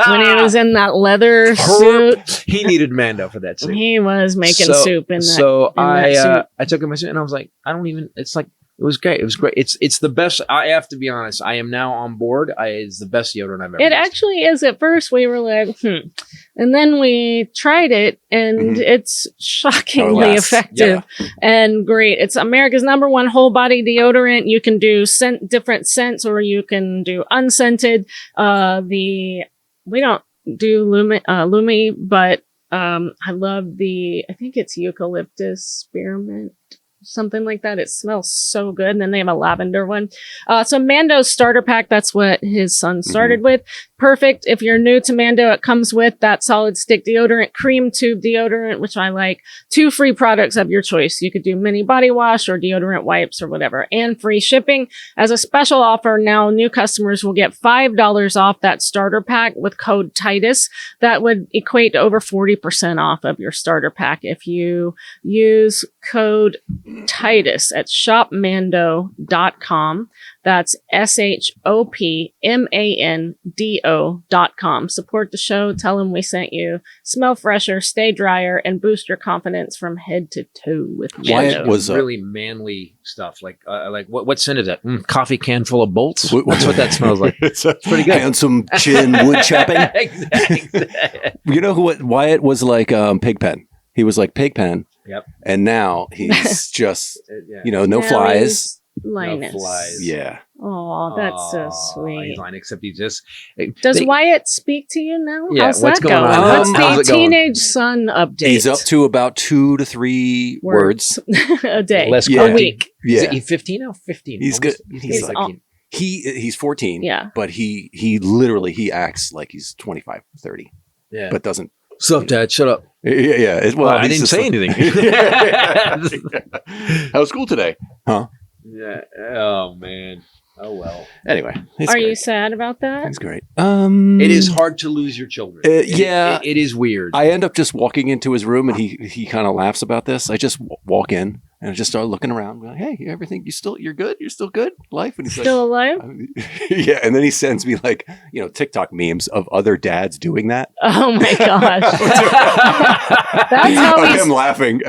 when he was in that leather suit. He needed Mando for that suit. He was making soup in that. So that suit. I took my suit and I was like, I don't even. It's like. It was great. It was great. It's the best. I have to be honest. I am now on board. It's the best deodorant I've ever used. It used. actually is. At first, we were like, and then we tried it, and it's shockingly effective and great. It's America's #1 whole body deodorant. You can do different scents, or you can do unscented. We don't do Lumi, but I love I think it's eucalyptus spearmint. Something like that. It smells so good. And then they have a lavender one. So Mando's starter pack, that's what his son started with. Perfect. If you're new to Mando, it comes with that solid stick deodorant, cream tube deodorant, which I like. 2 free products of your choice. You could do mini body wash or deodorant wipes or whatever, and free shipping. As a special offer now, new customers will get $5 off that starter pack with code Titus. That would equate to over 40% off of your starter pack if you use code Titus at shopmando.com. That's shopmando.com. Support the show. Tell them we sent you. Smell fresher, stay drier, and boost your confidence from head to toe with Mando. Wyatt was really manly stuff. Like what scent is that? Coffee can full of bolts. That's what that smells like. It's pretty good. Handsome chin wood chopping. Exactly. You know what Wyatt was like? Pigpen. He was like Pigpen. Yep. And now he's just no now flies. Linus. No flies. Yeah. Oh, that's so sweet. He's lying, except he just. Does Wyatt speak to you now? Yeah, How's what's that going on? What's How's the it going? teenage son update? He's up to about 2 to 3 words a day. Less a week. Yeah. Is he 15 now? 15. He's good. He's like, he's 14. Yeah. But he literally acts like he's 25, 30. Yeah. But doesn't. Sup, Dad? Shut up. Yeah. Well, I didn't say anything. How's school today? Huh? Yeah. Oh man. Oh well. Anyway, Are you sad about that? It's great. It is hard to lose your children. It is weird. I end up just walking into his room, and he kind of laughs about this. I just walk in and I just start looking around. Like, hey, everything? You're good? You're still good? Life? And he's still alive? Yeah. And then he sends me like TikTok memes of other dads doing that. Oh my gosh. That's how I'm laughing.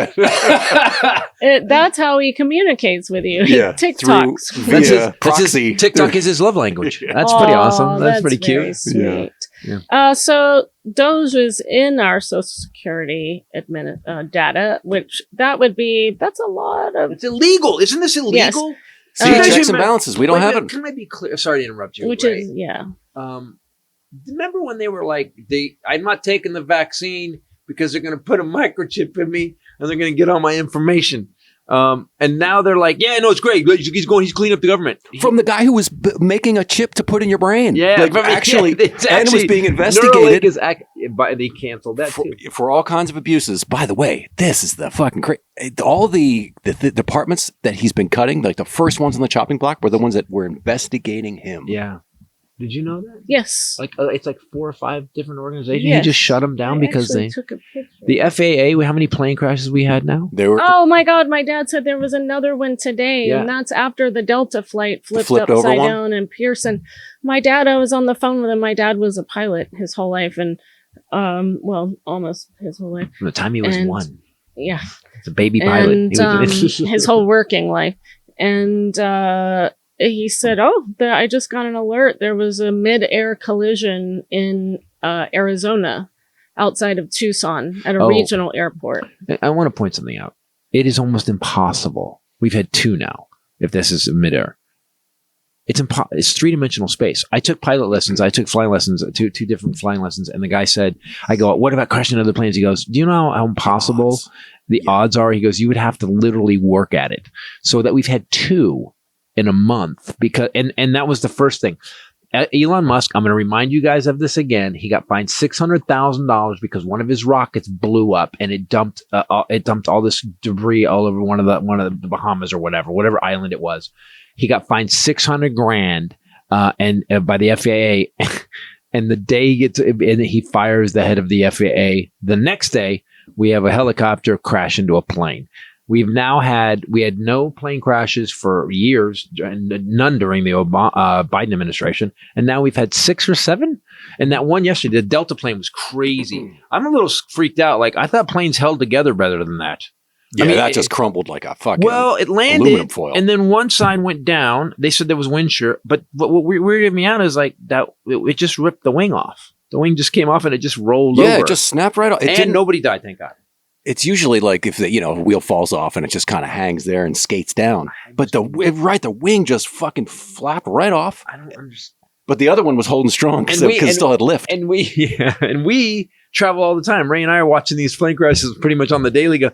That's how he communicates with you. Yeah, TikToks. That's proxy. TikTok is his love language. That's pretty awesome. That's pretty cute. Sweet. Yeah. So Doge is in our Social Security data, which that's a lot of. It's illegal. Isn't this illegal? Yes. See, checks and balances. We don't have it. Can I be clear? Sorry to interrupt you. Which right? is Remember when they were like, I'm not taking the vaccine because they're going to put a microchip in me and they're going to get all my information. And now they're like, yeah, no, it's great. He's cleaning up the government. From the guy who was making a chip to put in your brain. Yeah, like, actually, and was being investigated. They canceled that for all kinds of abuses. By the way, this is the fucking crazy. All the departments that he's been cutting, like the first ones on the chopping block, were the ones that were investigating him. Yeah. Did you know that? Yes. Like it's like 4 or 5 different organizations. Yes. He just shut them down because they took a picture. The FAA. How many plane crashes we had now? Oh my God! My dad said there was another one today, and that's after the Delta flight flipped upside down in Pearson. My dad, I was on the phone with him. My dad was a pilot his whole life, and almost his whole life. From the time he was 1. Yeah, it's a baby pilot. And his whole working life, and he said, I just got an alert. There was a mid-air collision in Arizona outside of Tucson at a regional airport. I want to point something out. It is almost impossible. We've had 2 now, if this is mid-air. It's 3-dimensional space. I took pilot lessons. I took flying lessons, two different flying lessons. And the guy said, I go, what about crashing other planes? He goes, do you know how impossible the odds are? He goes, you would have to literally work at it. So that we've had 2 in a month because, and that was the first thing. Elon Musk, I'm going to remind you guys of this again. He got fined $600,000 because one of his rockets blew up and it dumped all this debris all over one of the Bahamas or whatever island it was. He got fined $600,000 and by the FAA. And the day he fires the head of the FAA, the next day we have a helicopter crash into a plane. We had no plane crashes for years, and none during the Biden administration. And now we've had 6 or 7. And that one yesterday, the Delta plane was crazy. I'm a little freaked out. Like, I thought planes held together better than that. Yeah, that just crumbled like a fucking it landed, aluminum foil. And then one side went down. They said there was wind shear. But what weirded me out is like that it just ripped the wing off. The wing just came off and it just rolled over. Yeah, it just snapped right off. And nobody died, thank God. It's usually like if a wheel falls off and it just kind of hangs there and skates down. But the wing just fucking flapped right off. I don't understand. But the other one was holding strong because it still had lift. And we travel all the time. Ray and I are watching these plane crashes pretty much on the daily. Go,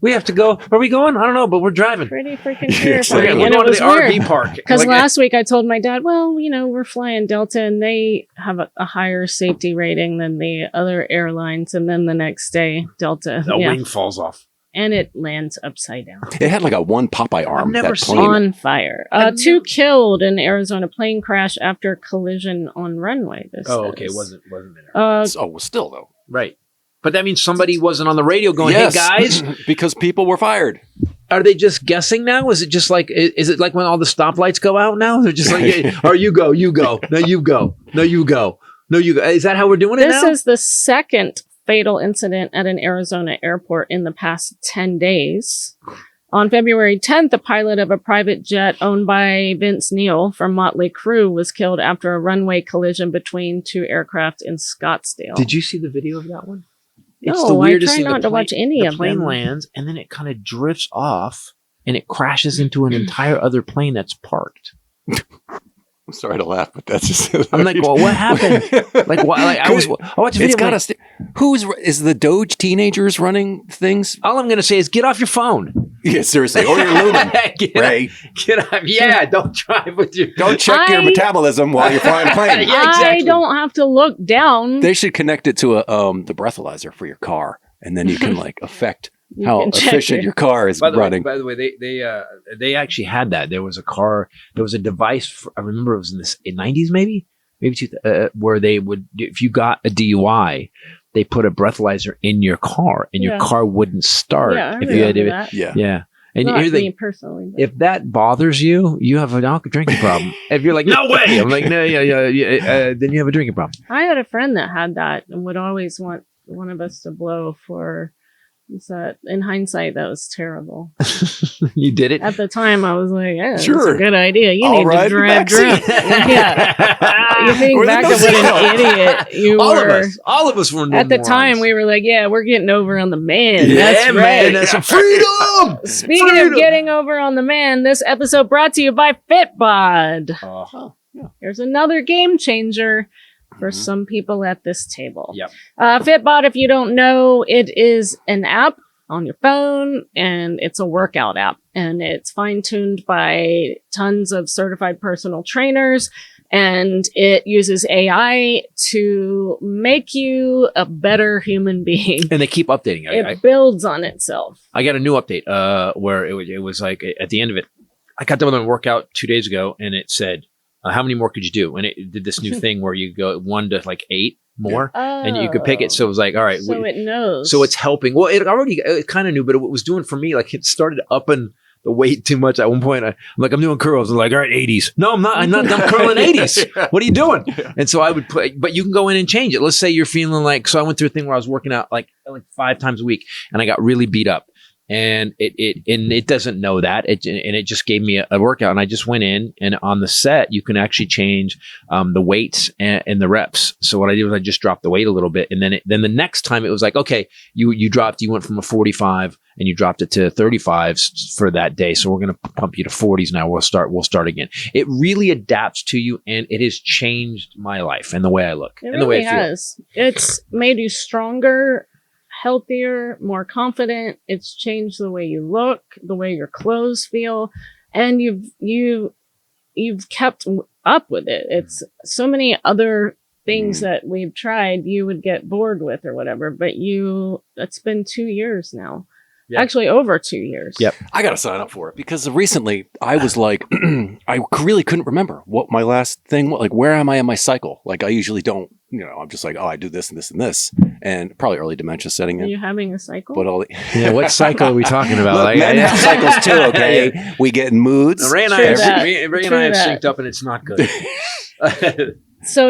we have to go. Where are we going? I don't know, but we're driving. Pretty freaking terrifying. We're going to the RV park. Because last week I told my dad, we're flying Delta and they have a higher safety rating than the other airlines. And then the next day, Delta. The wing falls off. And it lands upside down. It had like a one Popeye arm. I've never seen on fire. 2 killed in Arizona plane crash after collision on runway. Okay, wasn't there. Still though. Right. But that means somebody wasn't on the radio going, hey guys. Because people were fired. Are they just guessing now? Is it just like, is it like when all the stoplights go out now? They're just like, or you go. No, you go. No, you go. No, you go. Is that how we're doing it now? This is the second fatal incident at an Arizona airport in the past 10 days. On February 10th, the pilot of a private jet owned by Vince Neil from Motley Crue was killed after a runway collision between 2 aircraft in Scottsdale. Did you see the video of that one? It's the weirdest thing. I try not to watch any of them. The plane lands and then it kind of drifts off and it crashes into an entire other plane that's parked. I'm sorry to laugh, but that's just. I'm like, well, what happened? Like, what? Like, I watched a video. Is the Doge teenagers running things? All I'm going to say is get off your phone. Yeah, seriously, or your lumen, Ray. Get off. Yeah, don't drive with your. Don't check your metabolism while you're flying a plane. Yeah, exactly. I don't have to look down. They should connect it to the breathalyzer for your car, and then you can affect how efficient your car is running. By the way, they actually had that. There was a car. There was a device. I remember it was in the 90s, maybe where they would, if you got a DUI, they put a breathalyzer in your car, and your car wouldn't start. Yeah, if you had that. Yeah. And not me personally. If that bothers you, you have a drinking problem. If you're like, no way, I'm like, no, yeah, then you have a drinking problem. I had a friend that had that and would always want one of us to blow for. So in hindsight, that was terrible. You did it? At the time, I was like, yeah, sure. That's a good idea. You need to drive drunk. Yeah. You think back of what an idiot you were. All of us were at the time, we were like, yeah, we're getting over on the man. Yeah, that's right. Man, that's freedom! Speaking of getting over on the man, this episode brought to you by Fitbod. Here's another game changer for some people at this table. Yep. Fitbod, if you don't know, it is an app on your phone, and it's a workout app, and it's fine-tuned by tons of certified personal trainers, and it uses AI to make you a better human being. And they keep updating it. It builds on itself. I got a new update where it was like at the end of it, I got done with my workout 2 days ago, and it said, how many more could you do? And it did this new thing where you go 1 to like 8 more, and you could pick it. So it was like, all right. So it knows. So it's helping. Well, it kind of knew, but it was doing for me, like it started upping the weight too much. At one point, I'm doing curls. I'm like, all right, 80s. No, I'm not. I'm curling 80s. What are you doing? And so I would put, but you can go in and change it. Let's say you're feeling like, so I went through a thing where I was working out like 5 times a week, and I got really beat up. And it doesn't know that, it just gave me a workout, and I just went in, and on the set you can actually change the weights and the reps. So what I did was I just dropped the weight a little bit, and then the next time it was like, okay, you went from a 45 and you dropped it to 35s for that day, so we're gonna pump you to 40s now. We'll start again. It really adapts to you, and it has changed my life and the way I look and the way I feel. Has. It's made you stronger, healthier, more confident. It's changed the way you look, the way your clothes feel, and you've kept up with it. It's so many other things that we've tried you would get bored with or whatever, but it's been 2 years now. Yep. Actually over 2 years. Yep. I got to sign up for it because recently I was like, I really couldn't remember what my last thing was. Like, where am I in my cycle? Like, I usually don't, I'm just like, oh, I do this and this and this, and probably early dementia setting in. Are you having a cycle? But what cycle are we talking about? Look, men have cycles too, okay? We get in moods. Ray and I have synced up, and it's not good. So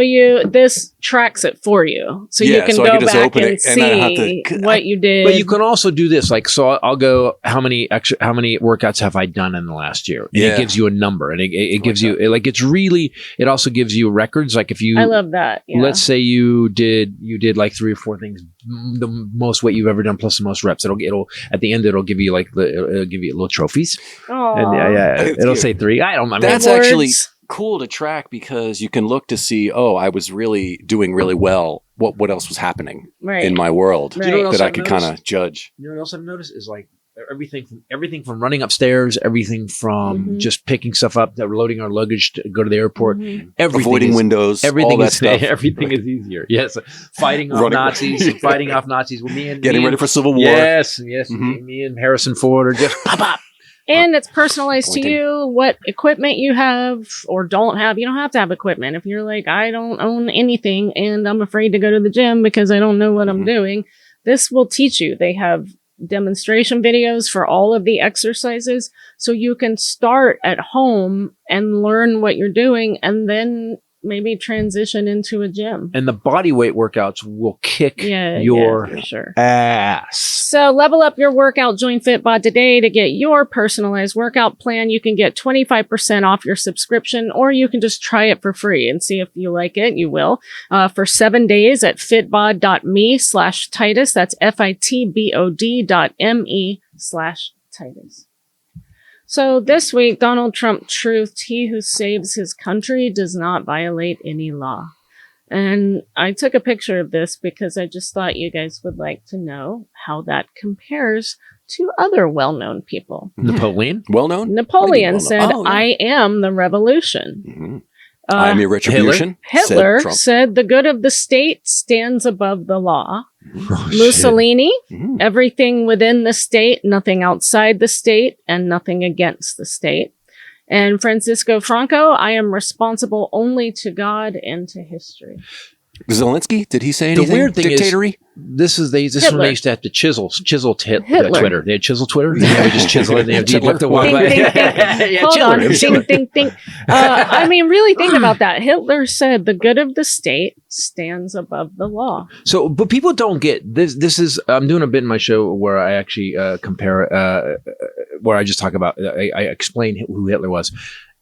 this tracks it for you, so you can go back and see what you did. But you can also do this, like, so I'll go, how many workouts have I done in the last year? And it gives you a number, and it gives you it also gives you records. Like if you, I love that. Yeah. Let's say you did like 3 or 4 things, the most weight you've ever done plus the most reps. It'll at the end it'll give you it'll give you little trophies. And it'll say 3. That's actually cool to track because you can look to see, I was really doing really well. What else was happening in my world that I could kind of judge? You know what else I've noticed is like everything from running upstairs, everything from just picking stuff up, loading our luggage to go to the airport, avoiding windows, everything all that stuff. Everything is easier. Yes, fighting off Nazis, With me and getting ready for Civil War. Yes. Me and Harrison Ford are just pop. And it's personalized to you, what equipment you have or don't have. You don't have to have equipment. If you're like, I don't own anything and I'm afraid to go to the gym because I don't know what I'm doing, this will teach you. They have demonstration videos for all of the exercises, so you can start at home and learn what you're doing and then maybe transition into a gym. And the body weight workouts will kick your for sure. ass. So level up your workout. Join Fitbod today to get your personalized workout plan. You can get 25% off your subscription, or you can just try it for free and see if you like it. You will. For 7 days at fitbod.me/Titus. That's fitbod.me/Titus. So this week, Donald Trump truth, he who saves his country does not violate any law. And I took a picture of this because I just thought you guys would like to know how that compares to other well-known people. Napoleon? Well-known? Napoleon said, I am the revolution. I am your retribution. Hitler said the good of the state stands above the law. Mussolini, everything within the state, nothing outside the state, and nothing against the state. And Francisco Franco, I am responsible only to God and to history. Zelensky, did he say anything? The weird thing Dictatory? This is when they used to have to chisel Twitter. They had chisel Twitter. They would just chisel it. They had to walk by. Hold on. Think. I mean, really think about that. Hitler said the good of the state stands above the law. So, but people don't get this. This is, I'm doing a bit in my show where I actually compare, where I just talk about, I explain who Hitler was.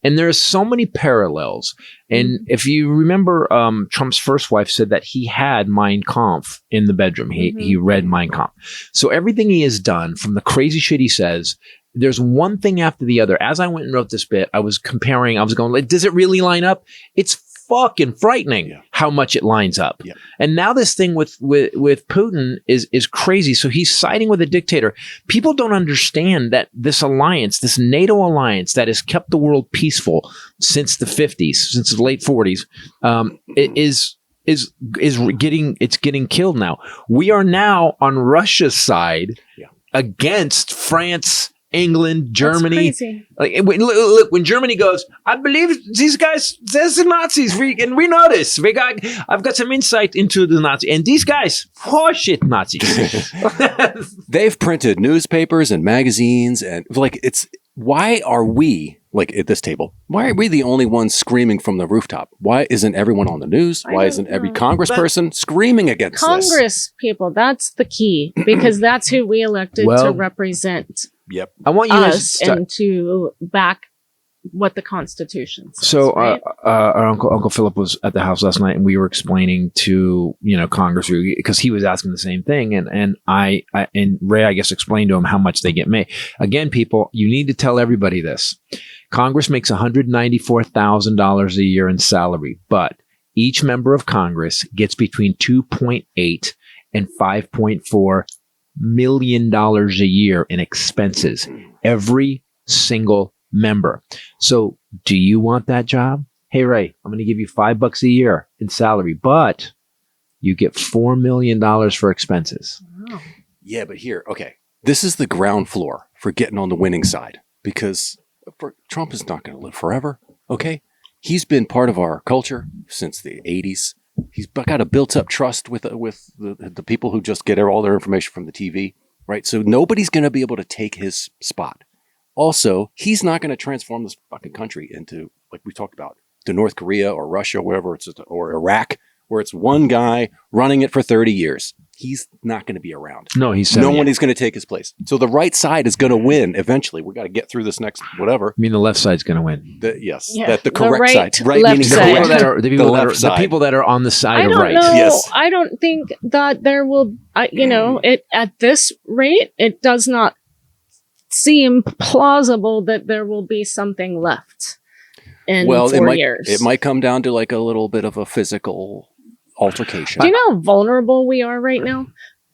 And there's so many parallels. And if you remember, Trump's first wife said that he had Mein Kampf in the bedroom. He read Mein Kampf. So everything he has done, from the crazy shit he says, there's one thing after the other. As I went and wrote this bit, I was comparing, I was going, like, does it really line up? It's fucking frightening how much it lines up. Yeah. And now this thing with Putin is crazy. So he's siding with a dictator. People don't understand that this alliance, this NATO alliance that has kept the world peaceful since the 50s, since the late 40s, is getting killed now. We are now on Russia's side against France, England, Germany. That's crazy. Like look, when Germany goes, I believe these guys, there's the Nazis. We know this. I've got some insight into the Nazis, and these guys, shit, Nazis. They've printed newspapers and magazines, and like why are we, like at this table, why are we the only ones screaming from the rooftop? Why isn't everyone on the news? Why isn't every congressperson screaming against Congress people, that's the key, because that's who we elected to represent Yep. I want you us and to back what the Constitution says. So right? our Uncle Philip was at the house last night, and we were explaining to Congress, because he was asking the same thing, and I and Ray, I guess, explained to him how much they get made. Again, people, you need to tell everybody this. Congress makes $194,000 a year in salary, but each member of Congress gets between $2.8 and $5.4 million a year in expenses. Every single member. So do you want that job? Hey, Ray, I'm going to give you $5 a year in salary, but you get $4 million for expenses. Wow. Yeah, but here, okay. This is the ground floor for getting on the winning side, because Trump is not going to live forever. Okay. He's been part of our culture since the 80s. He's got a built-up trust with the people who just get all their information from the TV, right? So nobody's going to be able to take his spot. Also, he's not going to transform this fucking country into, like we talked about, to North Korea or Russia, wherever or Iraq, where it's one guy running it for 30 years. He's not going to be around. No, no one is going to take his place. So the right side is going to win eventually. We got to get through this next whatever. I mean, the left side's going to win. Yes, Yeah. the correct right, side, right? left Meaning side. The people that are on the side of right. Yes. I don't think that there will. At this rate, it does not seem plausible that there will be something left in 4 years. It might come down to like a little bit of a physical altercation. Do you know how vulnerable we are right now?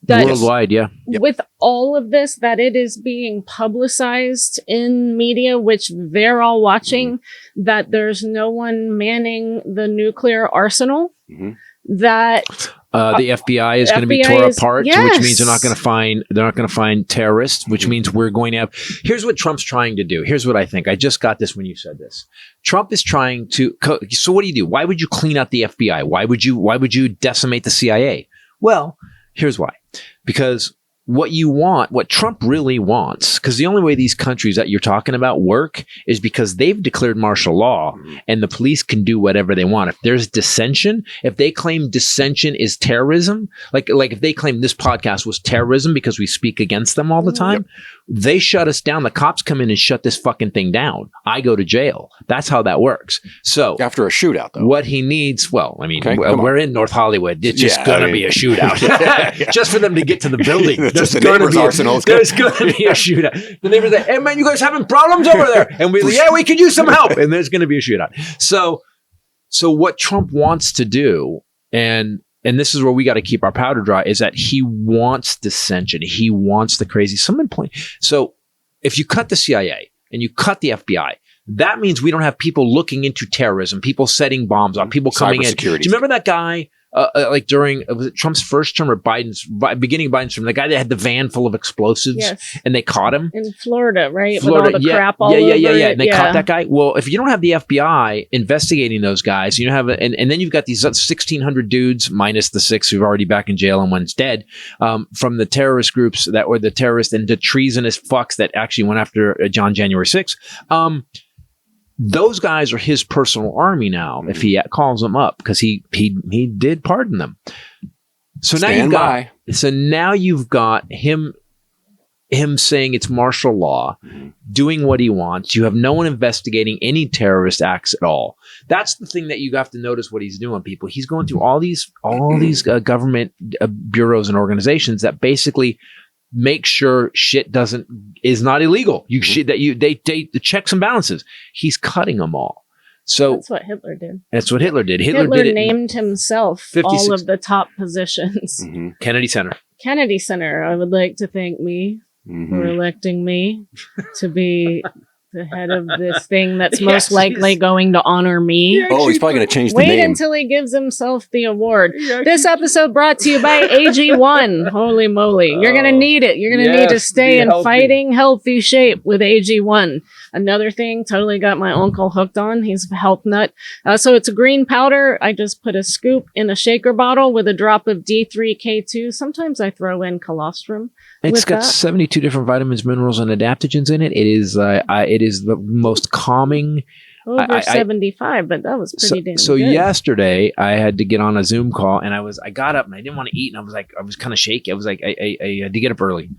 That worldwide, yeah. With all of this, that it is being publicized in media, which they're all watching, that there's no one manning the nuclear arsenal, that the FBI is going to be tore apart, which means they're not going to find terrorists, which means we're going to have. Here's what Trump's trying to do. Here's what I think. I just got this when you said this. Trump is trying to. So what do? Why would you clean out the FBI? Why would you decimate the CIA? Well, here's why. Because what Trump really wants, because the only way these countries that you're talking about work is because they've declared martial law and the police can do whatever they want. If there's dissension, if they claim dissension is terrorism, like if they claim this podcast was terrorism because we speak against them all the time, they shut us down. The cops come in and shut this fucking thing down. I go to jail. That's how that works. So after a shootout, though, what he needs, we're in North Hollywood. It's just going to be a shootout just for them to get to the building. There's going to be a shootout. The neighbors say, "Hey man, you guys having problems over there?" And we could use some help. And there's going to be a shootout. So what Trump wants to do, and this is where we got to keep our powder dry, is that he wants dissension. He wants the crazy. So if you cut the CIA and you cut the FBI, that means we don't have people looking into terrorism, people setting bombs on, people coming in. Do you remember that guy? Like during was it Trump's first term or beginning of Biden's term, the guy that had the van full of explosives, and they caught him in Florida, right? With all the crap all over it. And they caught that guy. Well, if you don't have the FBI investigating those guys, you have and then you've got these 1,600 dudes minus the 6 who've already back in jail and one's dead from the terrorist groups that were the terrorists and the treasonous fucks that actually went after John January 6th. Those guys are his personal army now. If he calls them up, because he did pardon them. So now you've got him saying it's martial law, doing what he wants. You have no one investigating any terrorist acts at all. That's the thing that you have to notice what he's doing, people. He's going through all these government bureaus and organizations that basically make sure shit is not illegal. The checks and balances. He's cutting them all. So That's what Hitler did. that's what Hitler did. Hitler Hitler did it. named himself 56 all of the top positions. Mm-hmm. Kennedy Center. Kennedy Center, I would like to thank me for electing me to be the head of this thing that's most likely going to honor me. Oh, he's probably going to change the Wait name. until he gives himself the award. This episode brought to you by AG1. Holy moly. You're going to need it. You're going to need to stay in fighting healthy shape with AG1. Another thing, totally got my uncle hooked on. He's a health nut. So it's a green powder. I just put a scoop in a shaker bottle with a drop of D3K2. Sometimes I throw in colostrum. It's got 72 different vitamins, minerals, and adaptogens in it. It is the most calming. Over 75, but that was pretty damn So good. yesterday I had to get on a Zoom call, and I got up and I didn't want to eat, and I was kind of shaky. I was like, I had to get up early,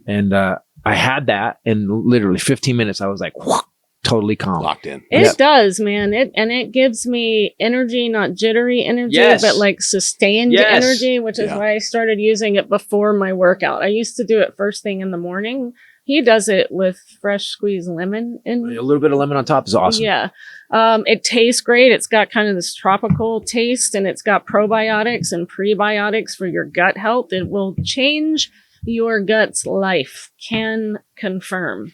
and I had that, and literally 15 minutes I was like, whoosh, totally calm, locked in. It does, man. It gives me energy, not jittery energy, but like sustained energy, which is why I started using it before my workout. I used to do it first thing in the morning. He does it with fresh squeezed lemon and a little bit of lemon on top is awesome. Yeah. It tastes great. It's got kind of this tropical taste, and it's got probiotics and prebiotics for your gut health. It will change your gut's life. Can confirm.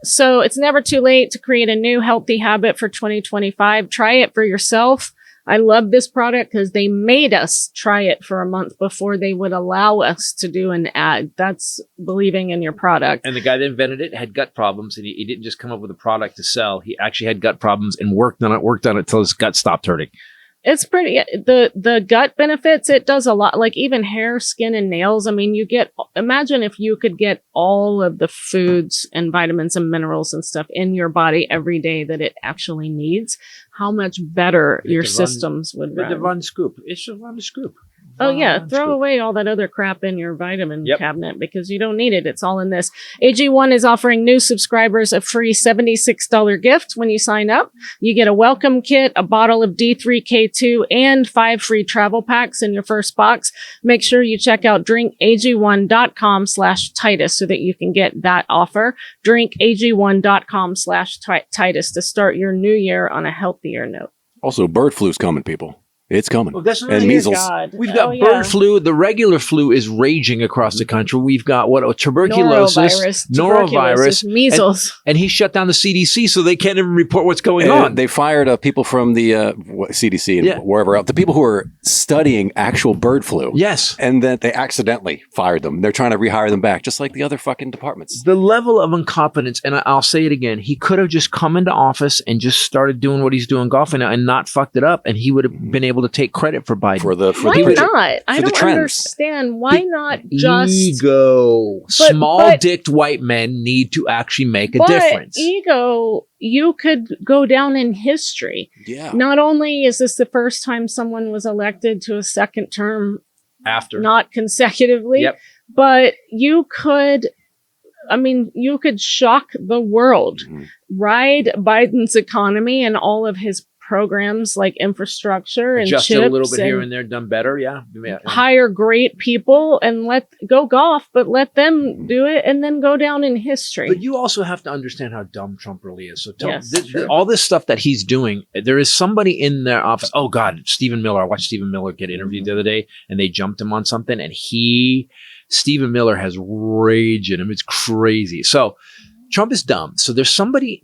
So it's never too late to create a new healthy habit for 2025. Try it for yourself. I love this product because they made us try it for a month before they would allow us to do an ad. That's believing in your product. And the guy that invented it had gut problems, and he didn't just come up with a product to sell. He actually had gut problems and worked on it till his gut stopped hurting. It's pretty, the gut benefits, it does a lot, like even hair, skin, and nails. I mean, imagine if you could get all of the foods and vitamins and minerals and stuff in your body every day that it actually needs, how much better your systems would run. The Von Scoop. It's a Von Scoop. Oh yeah, throw away all that other crap in your vitamin cabinet because you don't need it. It's all in this. AG1 is offering new subscribers a free $76 gift when you sign up. You get a welcome kit, a bottle of D3K2, and 5 free travel packs in your first box. Make sure you check out drinkag1.com/Titus so that you can get that offer. Drinkag1.com/Titus to start your new year on a healthier note. Also, bird flu's coming, people. It's coming. Well, that's and measles. We've got bird flu. The regular flu is raging across the country. We've got tuberculosis, norovirus, measles. And he shut down the CDC so they can't even report what's going on. They fired people from the CDC and wherever else. The people who are studying actual bird flu. Yes. And that they accidentally fired them. They're trying to rehire them back, just like the other fucking departments. The level of incompetence, and I'll say it again, he could have just come into office and just started doing what he's doing golfing and not fucked it up, and he would have been able to take credit for Biden. Why not? I don't understand. Why not just ego? Small-dicked white men need to actually make a difference. Ego, you could go down in history. Yeah. Not only is this the first time someone was elected to a second term after, not consecutively, but you could shock the world, ride Biden's economy and all of his programs like infrastructure and just chips a little bit here and there, done better. Hire great people and let golf, but let them do it and then go down in history. But you also have to understand how dumb Trump really is. So all this stuff that he's doing, there is somebody in their office. Oh God, Stephen Miller. I watched Stephen Miller get interviewed the other day, and they jumped him on something, and Stephen Miller has rage in him. It's crazy. So Trump is dumb. So there's somebody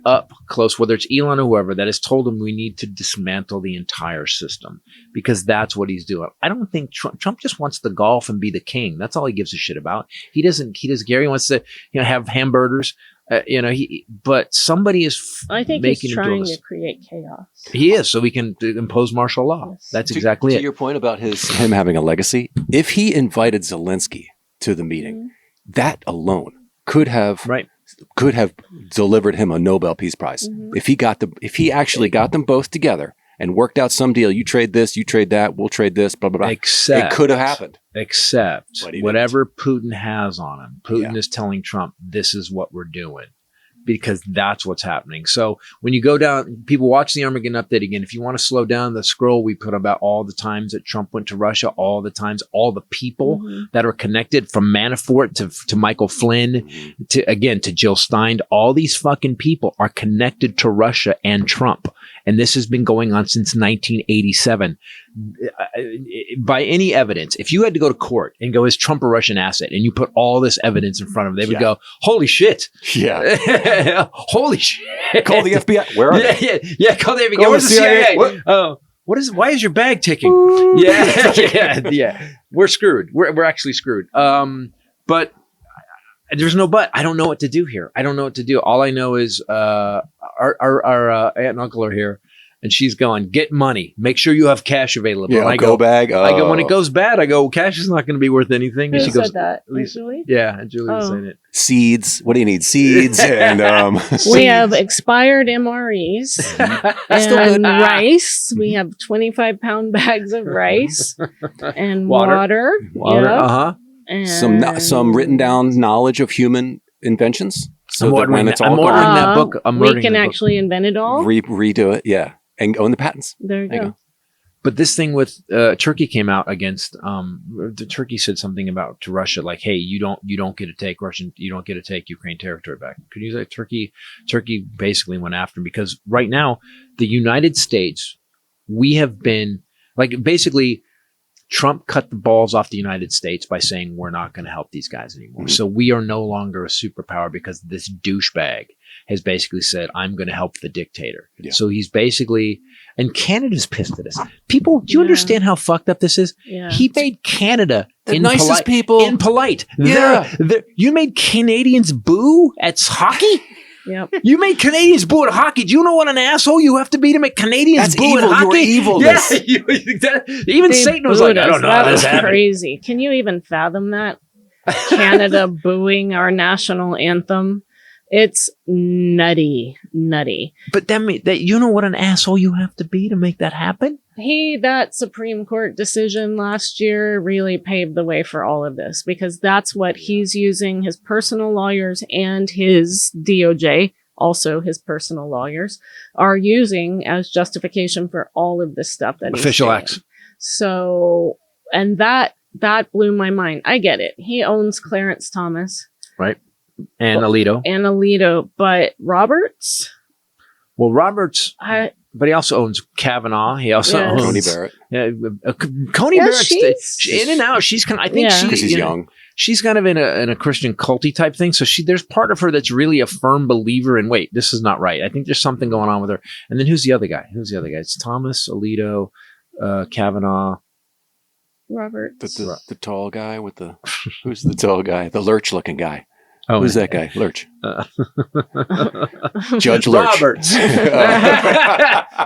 up close, whether it's Elon or whoever, that has told him we need to dismantle the entire system because that's what he's doing. I don't think Trump just wants to golf and be the king. That's all he gives a shit about. Gary wants to, have hamburgers. But somebody is I think he's trying to create chaos. He is, so we can impose martial law. Yes. That's exactly it. To your point about him having a legacy, if he invited Zelensky to the meeting, that alone could have delivered him a Nobel Peace Prize. If he actually got them both together and worked out some deal, you trade this, you trade that, we'll trade this, blah, blah, blah. It could have happened. Except whatever Putin has on him, Putin is telling Trump, this is what we're doing. because that's what's happening. So when you go down, people watch the Armageddon update again. If you want to slow down the scroll, we put about all the times that Trump went to Russia, all the times, all the people that are connected from Manafort to Michael Flynn to Jill Stein. All these fucking people are connected to Russia and Trump. And this has been going on since 1987. By any evidence, if you had to go to court and go, is Trump a Russian asset? And you put all this evidence in front of them, they would go, holy shit. Yeah. Holy shit. Call the FBI. Where are they? Yeah, call the FBI. Call Where's the the CIA? CIA. Why is your bag ticking? Yeah. We're screwed. We're actually screwed. But there's no but. I don't know what to do here. I don't know what to do. All I know is our aunt and uncle are here, and she's going, get money. Make sure you have cash available. Yeah, and I go bag. I go, when it goes bad, I go, cash is not going to be worth anything. Who And she said goes, that? Lisa. Julie? Yeah, and Julie was saying it. Seeds. What do you need? Seeds and We have expired MREs and rice. We have 25-pound bags of rice and water. Water. And some written down knowledge of human inventions. So I'm that ordering when it's all ordering gone, that book. we can actually invent it all. redo it. Yeah, and own the patents. There you go. But this thing with Turkey came out against the Turkey said something about to Russia like, hey, you don't get to take Ukraine territory back. Could you say Turkey basically went after him because right now the United States, we have been like basically Trump cut the balls off the United States by saying we're not going to help these guys anymore. So we are no longer a superpower because this douchebag has basically said, I'm going to help the dictator. Yeah. So he's basically, and Canada's pissed at us. People, do you understand how fucked up this is? Yeah. He made Canada the nicest people. Impolite. Yeah. You made Canadians boo at hockey? Yep. You made Canadians boo at hockey. Do you know what an asshole you have to be to make Canadians boo evil. at hockey? Evilness. Yeah, even Satan was like, I don't know how this happened. Crazy. Can you even fathom that? Canada booing our national anthem. It's nutty. But that you know what an asshole you have to be to make that happen? That Supreme Court decision last year really paved the way for all of this because that's what he's using his personal lawyers and his DOJ, also his personal lawyers, are using as justification for all of this stuff that official acts. So, and that blew my mind. I get it. He owns Clarence Thomas. Right. And Alito. But Roberts? Well, Roberts, but he also owns Kavanaugh. He also owns Coney Barrett. Yeah, Coney Barrett's in and out. She's kind of, I think because he's young. She's kind of in a Christian culty type thing. So there's part of her that's really a firm believer in, wait, this is not right. I think there's something going on with her. And then who's the other guy? It's Thomas, Alito, Kavanaugh. Robert. The tall guy with the, who's the tall guy? The lurch looking guy. Oh, who's that guy? Lurch. Judge Lurch. Roberts.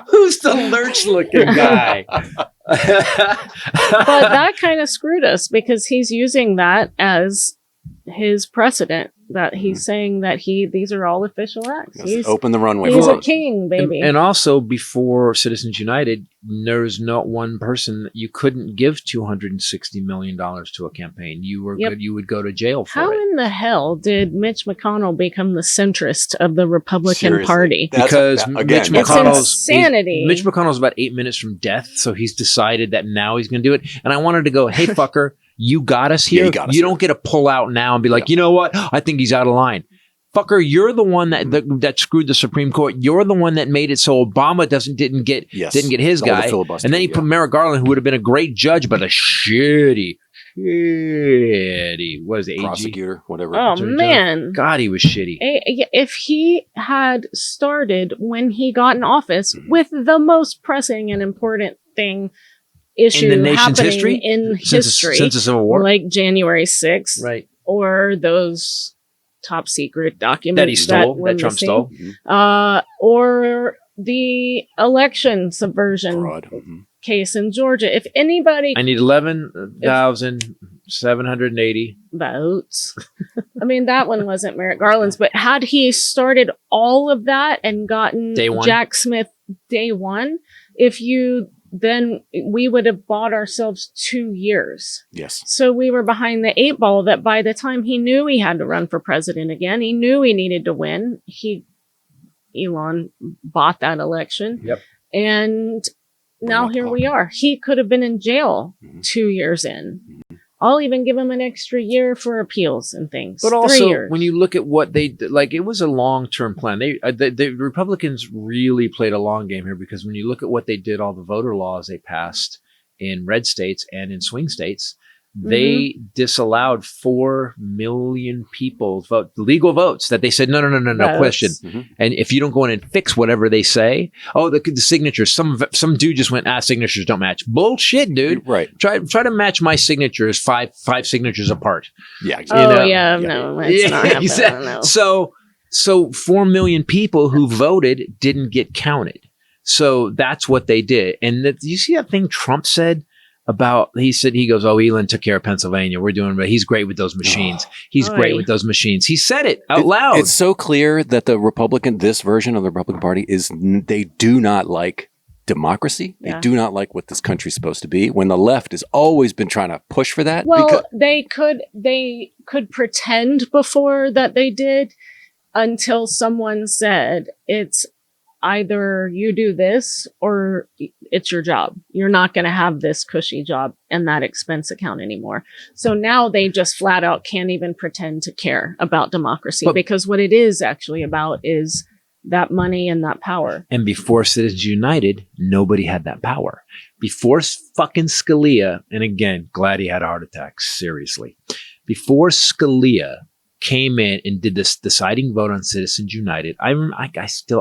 Who's the lurch-looking guy? But that kind of screwed us because he's using that as his precedent. That he's saying that these are all official acts. He's open the runway. He's a king, baby. And also, before Citizens United, there's not one person that you couldn't give $260 million to a campaign. You were good. You would go to jail for it. How in the hell did Mitch McConnell become the centrist of the Republican Party? Because Mitch McConnell's insanity. Mitch McConnell's about 8 minutes from death, so he's decided that now he's going to do it. And I wanted to go, hey, fucker. You got us here. Yeah, you don't get to pull out now and be like, you know what? I think he's out of line. Fucker, you're the one that screwed the Supreme Court. You're the one that made it so Obama didn't get his guy. And then he put Merrick Garland, who would have been a great judge, but a shitty, what is it, AG? Prosecutor, whatever. Oh, man. God, he was shitty. If he had started when he got in office with the most pressing and important issue in the nation's happening history since the Civil War, like January 6th, right? Or those top secret documents that he stole, that Trump stole, or the election subversion case in Georgia. If anybody, I need 11,780 votes. I mean, that one wasn't Merrick Garland's, but had he started all of that and gotten Jack Smith day one, if you then we would have bought ourselves 2 years. Yes. So we were behind the 8 ball that by the time he knew he had to run for president again, he knew he needed to win. Elon bought that election. Yep. And now here we are. He could have been in jail 2 years in. I'll even give him an extra year for appeals and things. But 3 also, years. when you look at what they did, like, it was a long-term plan. The Republicans really played a long game here, because when you look at what they did, all the voter laws they passed in red states and in swing states, they disallowed 4 million people vote, legal votes, that they said, no question. And if you don't go in and fix whatever they say, the signatures, some dude just went, signatures don't match. Bullshit, dude. Right. Try to match my signatures five signatures apart. Yeah. Exactly. No, it's not happening. Exactly. No. So 4 million people who voted didn't get counted. So that's what they did. And you see that thing Trump said about, he goes, Elon took care of Pennsylvania. We're doing, but he's great with those machines. He's great with those machines. He said it out loud. It's so clear that this version of the Republican Party they do not like democracy. Yeah. They do not like what this country's supposed to be, when the left has always been trying to push for that. Well, they could pretend before that they did, until someone said, it's either you do this or it's your job. You're not going to have this cushy job and that expense account anymore. So now they just flat out can't even pretend to care about democracy, because what it is actually about is that money and that power. And before Citizens United, nobody had that power. Before fucking Scalia, and again, glad he had a heart attack, seriously. Before Scalia came in and did this deciding vote on Citizens United, I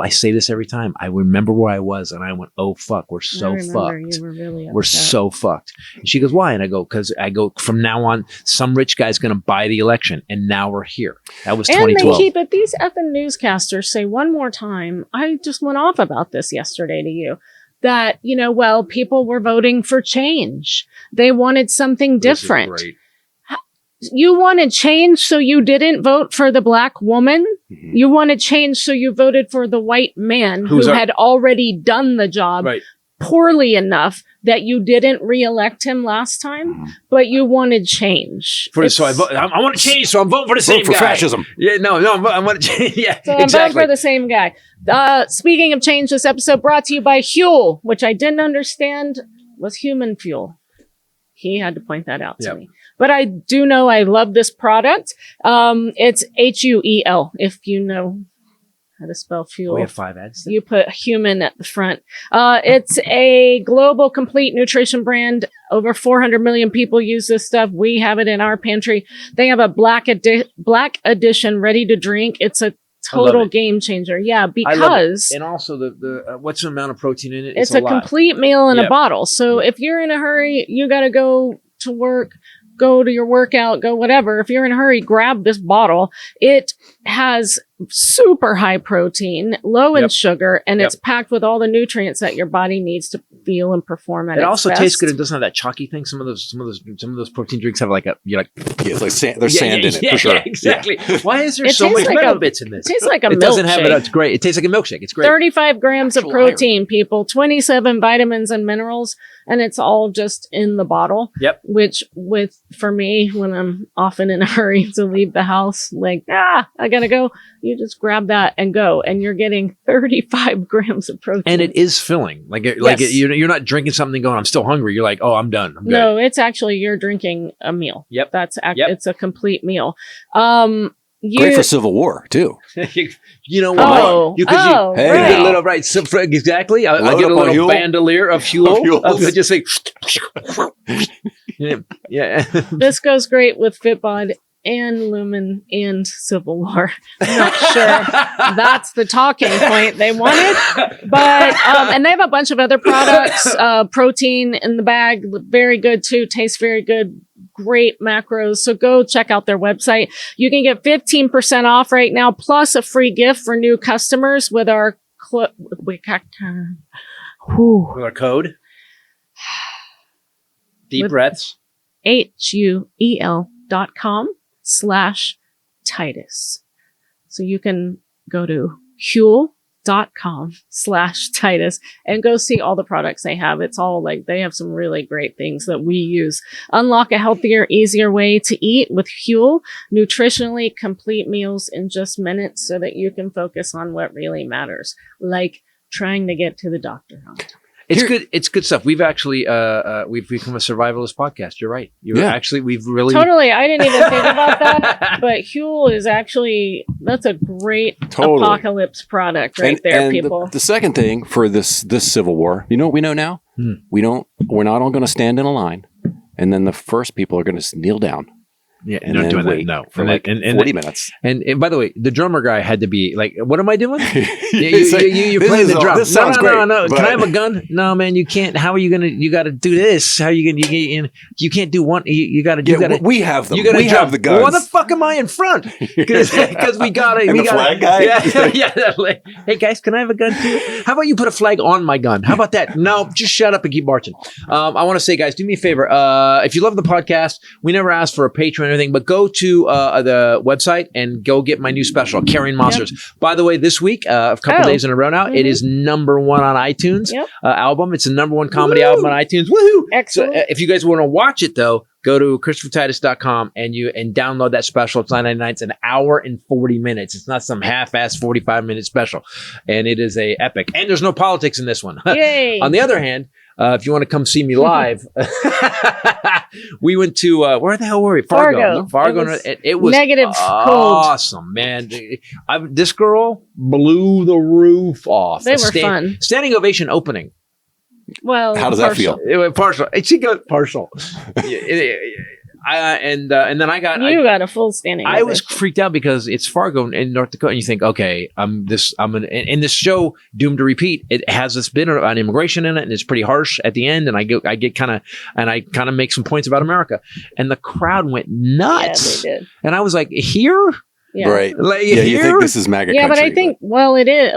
say this every time. I remember where I was, and I went, "Oh fuck, we're so fucked. You were really upset. We're so fucked." And she goes, "Why?" And I go, "Because from now on, some rich guy's going to buy the election, and now we're here." That was 2012. And they keep it. These effing newscasters say one more time. I just went off about this yesterday to you. That, people were voting for change. They wanted something different. You wanted change, so you didn't vote for the black woman. Mm-hmm. You wanted change, so you voted for the white man who had already done the job poorly enough that you didn't reelect him last time, but you wanted change. I want to change, so I'm voting for the same guy. Fascism. Yeah, no, I want to change. Yeah, so I'm voting for the same guy. Speaking of change, this episode brought to you by Huel, which I didn't understand was human fuel. He had to point that out to me. But I do know I love this product. It's HUEL, if you know how to spell fuel. We have 5 ads. You put human at the front. It's a global complete nutrition brand. Over 400 million people use this stuff. We have it in our pantry. They have a black edition ready to drink. It's a total game changer. Yeah, because and also the what's the amount of protein in it? It's a complete meal in a bottle. So if you're in a hurry, you got to go to work, go to your workout, go whatever. If you're in a hurry, grab this bottle. It has super high protein, low in sugar, and it's packed with all the nutrients that your body needs to feel and perform at its best. It also tastes good. It doesn't have that chalky thing. Some of those protein drinks have like it's like sand. There's sand in it for sure. Yeah, exactly. Yeah. Why is there so much metal bits in this? It tastes like a milkshake. It doesn't have it. It's great. It tastes like a milkshake. It's great. 35 grams of protein, people. 27 vitamins and minerals, and it's all just in the bottle. Yep. Which, for me, when I'm often in a hurry to leave the house, like I gotta go. You just grab that and go, and you're getting 35 grams of protein. And it is filling. You're not drinking something going, I'm still hungry. You're like, oh, I'm done. I'm good. No, it's actually, you're drinking a meal. Yep. It's a complete meal. Great for Civil War, too. You know what? You get a little, exactly. I get a little bandolier of fuel. I'll just say, yeah. This goes great with Fitbod and Lumen and Civil War. I'm not sure that's the talking point they wanted, but and they have a bunch of other products. Protein in the bag, very good too. Tastes very good. Great macros. So go check out their website. You can get 15% off right now, plus a free gift for new customers with our with our code. Deep breaths. HUEL.com/Titus. So you can go to Huel, Titus and go see all the products they have. It's all like they have some really great things that we use. Unlock a healthier, easier way to eat with Huel, nutritionally complete meals in just minutes so that you can focus on what really matters, like trying to get to the doctor on time. It's good. It's good stuff. We've actually we've become a survivalist podcast. You're right. We've really totally. I didn't even think about that, but Huel is actually that's a great apocalypse product there, people. The second thing for this civil war, you know what we know now? We're not all going to stand in a line, and then the first people are going to kneel down. Yeah, and not doing wait that. No, for like 40 minutes. And by the way, the drummer guy had to be like, "What am I doing? You're playing the drums. This sounds great. No. Can I have a gun? No, man, you can't. How are you gonna? You got to do this. How are you gonna? You can't do one. You got to do. Yeah, we have them. We have the guns. Well, why the fuck am I in front? Because we got it. And the flag guy. Yeah. Hey guys, can I have a gun too? How about you put a flag on my gun? How about that? No, just shut up and keep marching. I want to say, guys, do me a favor. If you love the podcast, we never ask for a Patreon or anything, but go to the website and go get my new special, Carrying Monsters. Yep. By the way, this week, a couple days in a row now, it is #1 on iTunes album. It's the #1 comedy album on iTunes. Woohoo! Excellent. So if you guys want to watch it, though, go to ChristopherTitus.com and download that special. It's $9.99. It's an hour and 40 minutes. It's not some half-ass 45-minute special. And it is a epic. And there's no politics in this one. Yay! On the other hand, if you want to come see me live, we went to where the hell were we? Fargo. It was negative awesome, man. This girl blew the roof off. They were fun. Standing ovation opening. Well, how does that feel? It was partial. She got partial. And then I got a full standing. I was freaked out because it's Fargo in North Dakota, and you think, okay, in this show doomed to repeat. It has this bit on immigration in it, and it's pretty harsh at the end. And I kind of make some points about America, and the crowd went nuts. Yeah, they did. And I was like, here. Yeah. Right. Like, yeah, you think this is MAGA country. But I think, it is.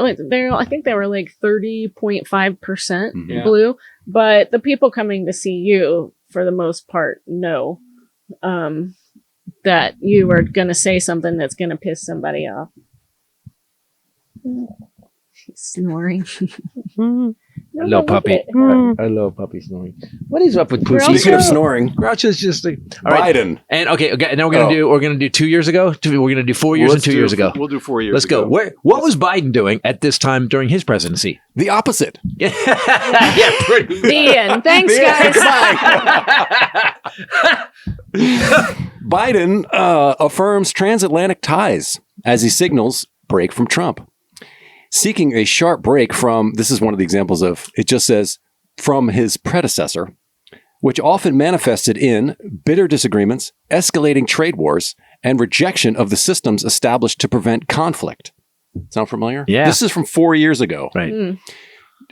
I think they were like 30.5% blue. But the people coming to see you, for the most part, know that you are going to say something that's going to piss somebody off. He's snoring. Hello, puppy. Hello, puppy snoring. What is up with Pussy? Speaking of snoring, Groucho's just like Biden. And okay, and then we're gonna do 2 years ago. We're gonna do 4 years and 2 years ago. We'll do 4 years. Let's go. What was Biden doing at this time during his presidency? The opposite. Yeah, pretty. The end. Thanks, guys. Biden affirms transatlantic ties as he signals break from Trump. Seeking a sharp break from, this is one of the examples of, it just says, from his predecessor, which often manifested in bitter disagreements, escalating trade wars, and rejection of the systems established to prevent conflict. Sound familiar? Yeah. This is from 4 years ago. Right.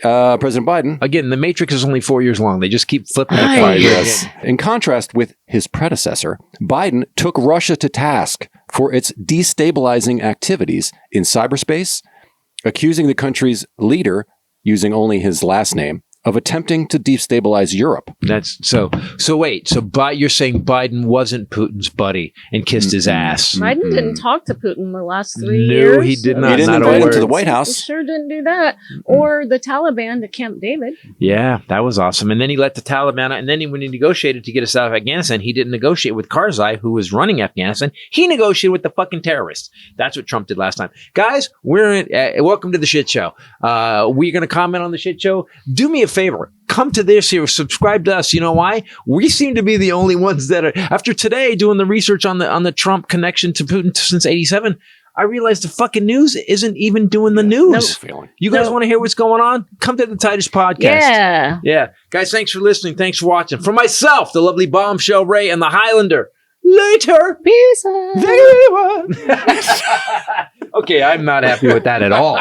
President Biden. Again, the Matrix is only 4 years long. They just keep flipping it. Yes. In contrast with his predecessor, Biden took Russia to task for its destabilizing activities in cyberspace, accusing the country's leader, using only his last name, of attempting to destabilize Europe. That's so wait. So you're saying Biden wasn't Putin's buddy and kissed his ass? Biden didn't talk to Putin the last 3 years. No, he did not. He didn't invite him to the White House. He sure didn't do that. Or the Taliban to Camp David. Yeah, that was awesome. And then he let the Taliban out. And then when he negotiated to get us out of Afghanistan, he didn't negotiate with Karzai, who was running Afghanistan. He negotiated with the fucking terrorists. That's what Trump did last time. Guys, welcome to the shit show. We're going to comment on the shit show. Do me a favor. Come to this here. Subscribe to us. You know why? We seem to be the only ones that are, after today doing the research on the Trump connection to Putin since 87, I realized the fucking news isn't even doing the news. You guys want to hear what's going on? Come to the Titus podcast. Yeah. Guys, thanks for listening. Thanks for watching. For myself, the lovely Bombshell Ray, and the Highlander. Later. Peace. Okay, I'm not happy with that at all.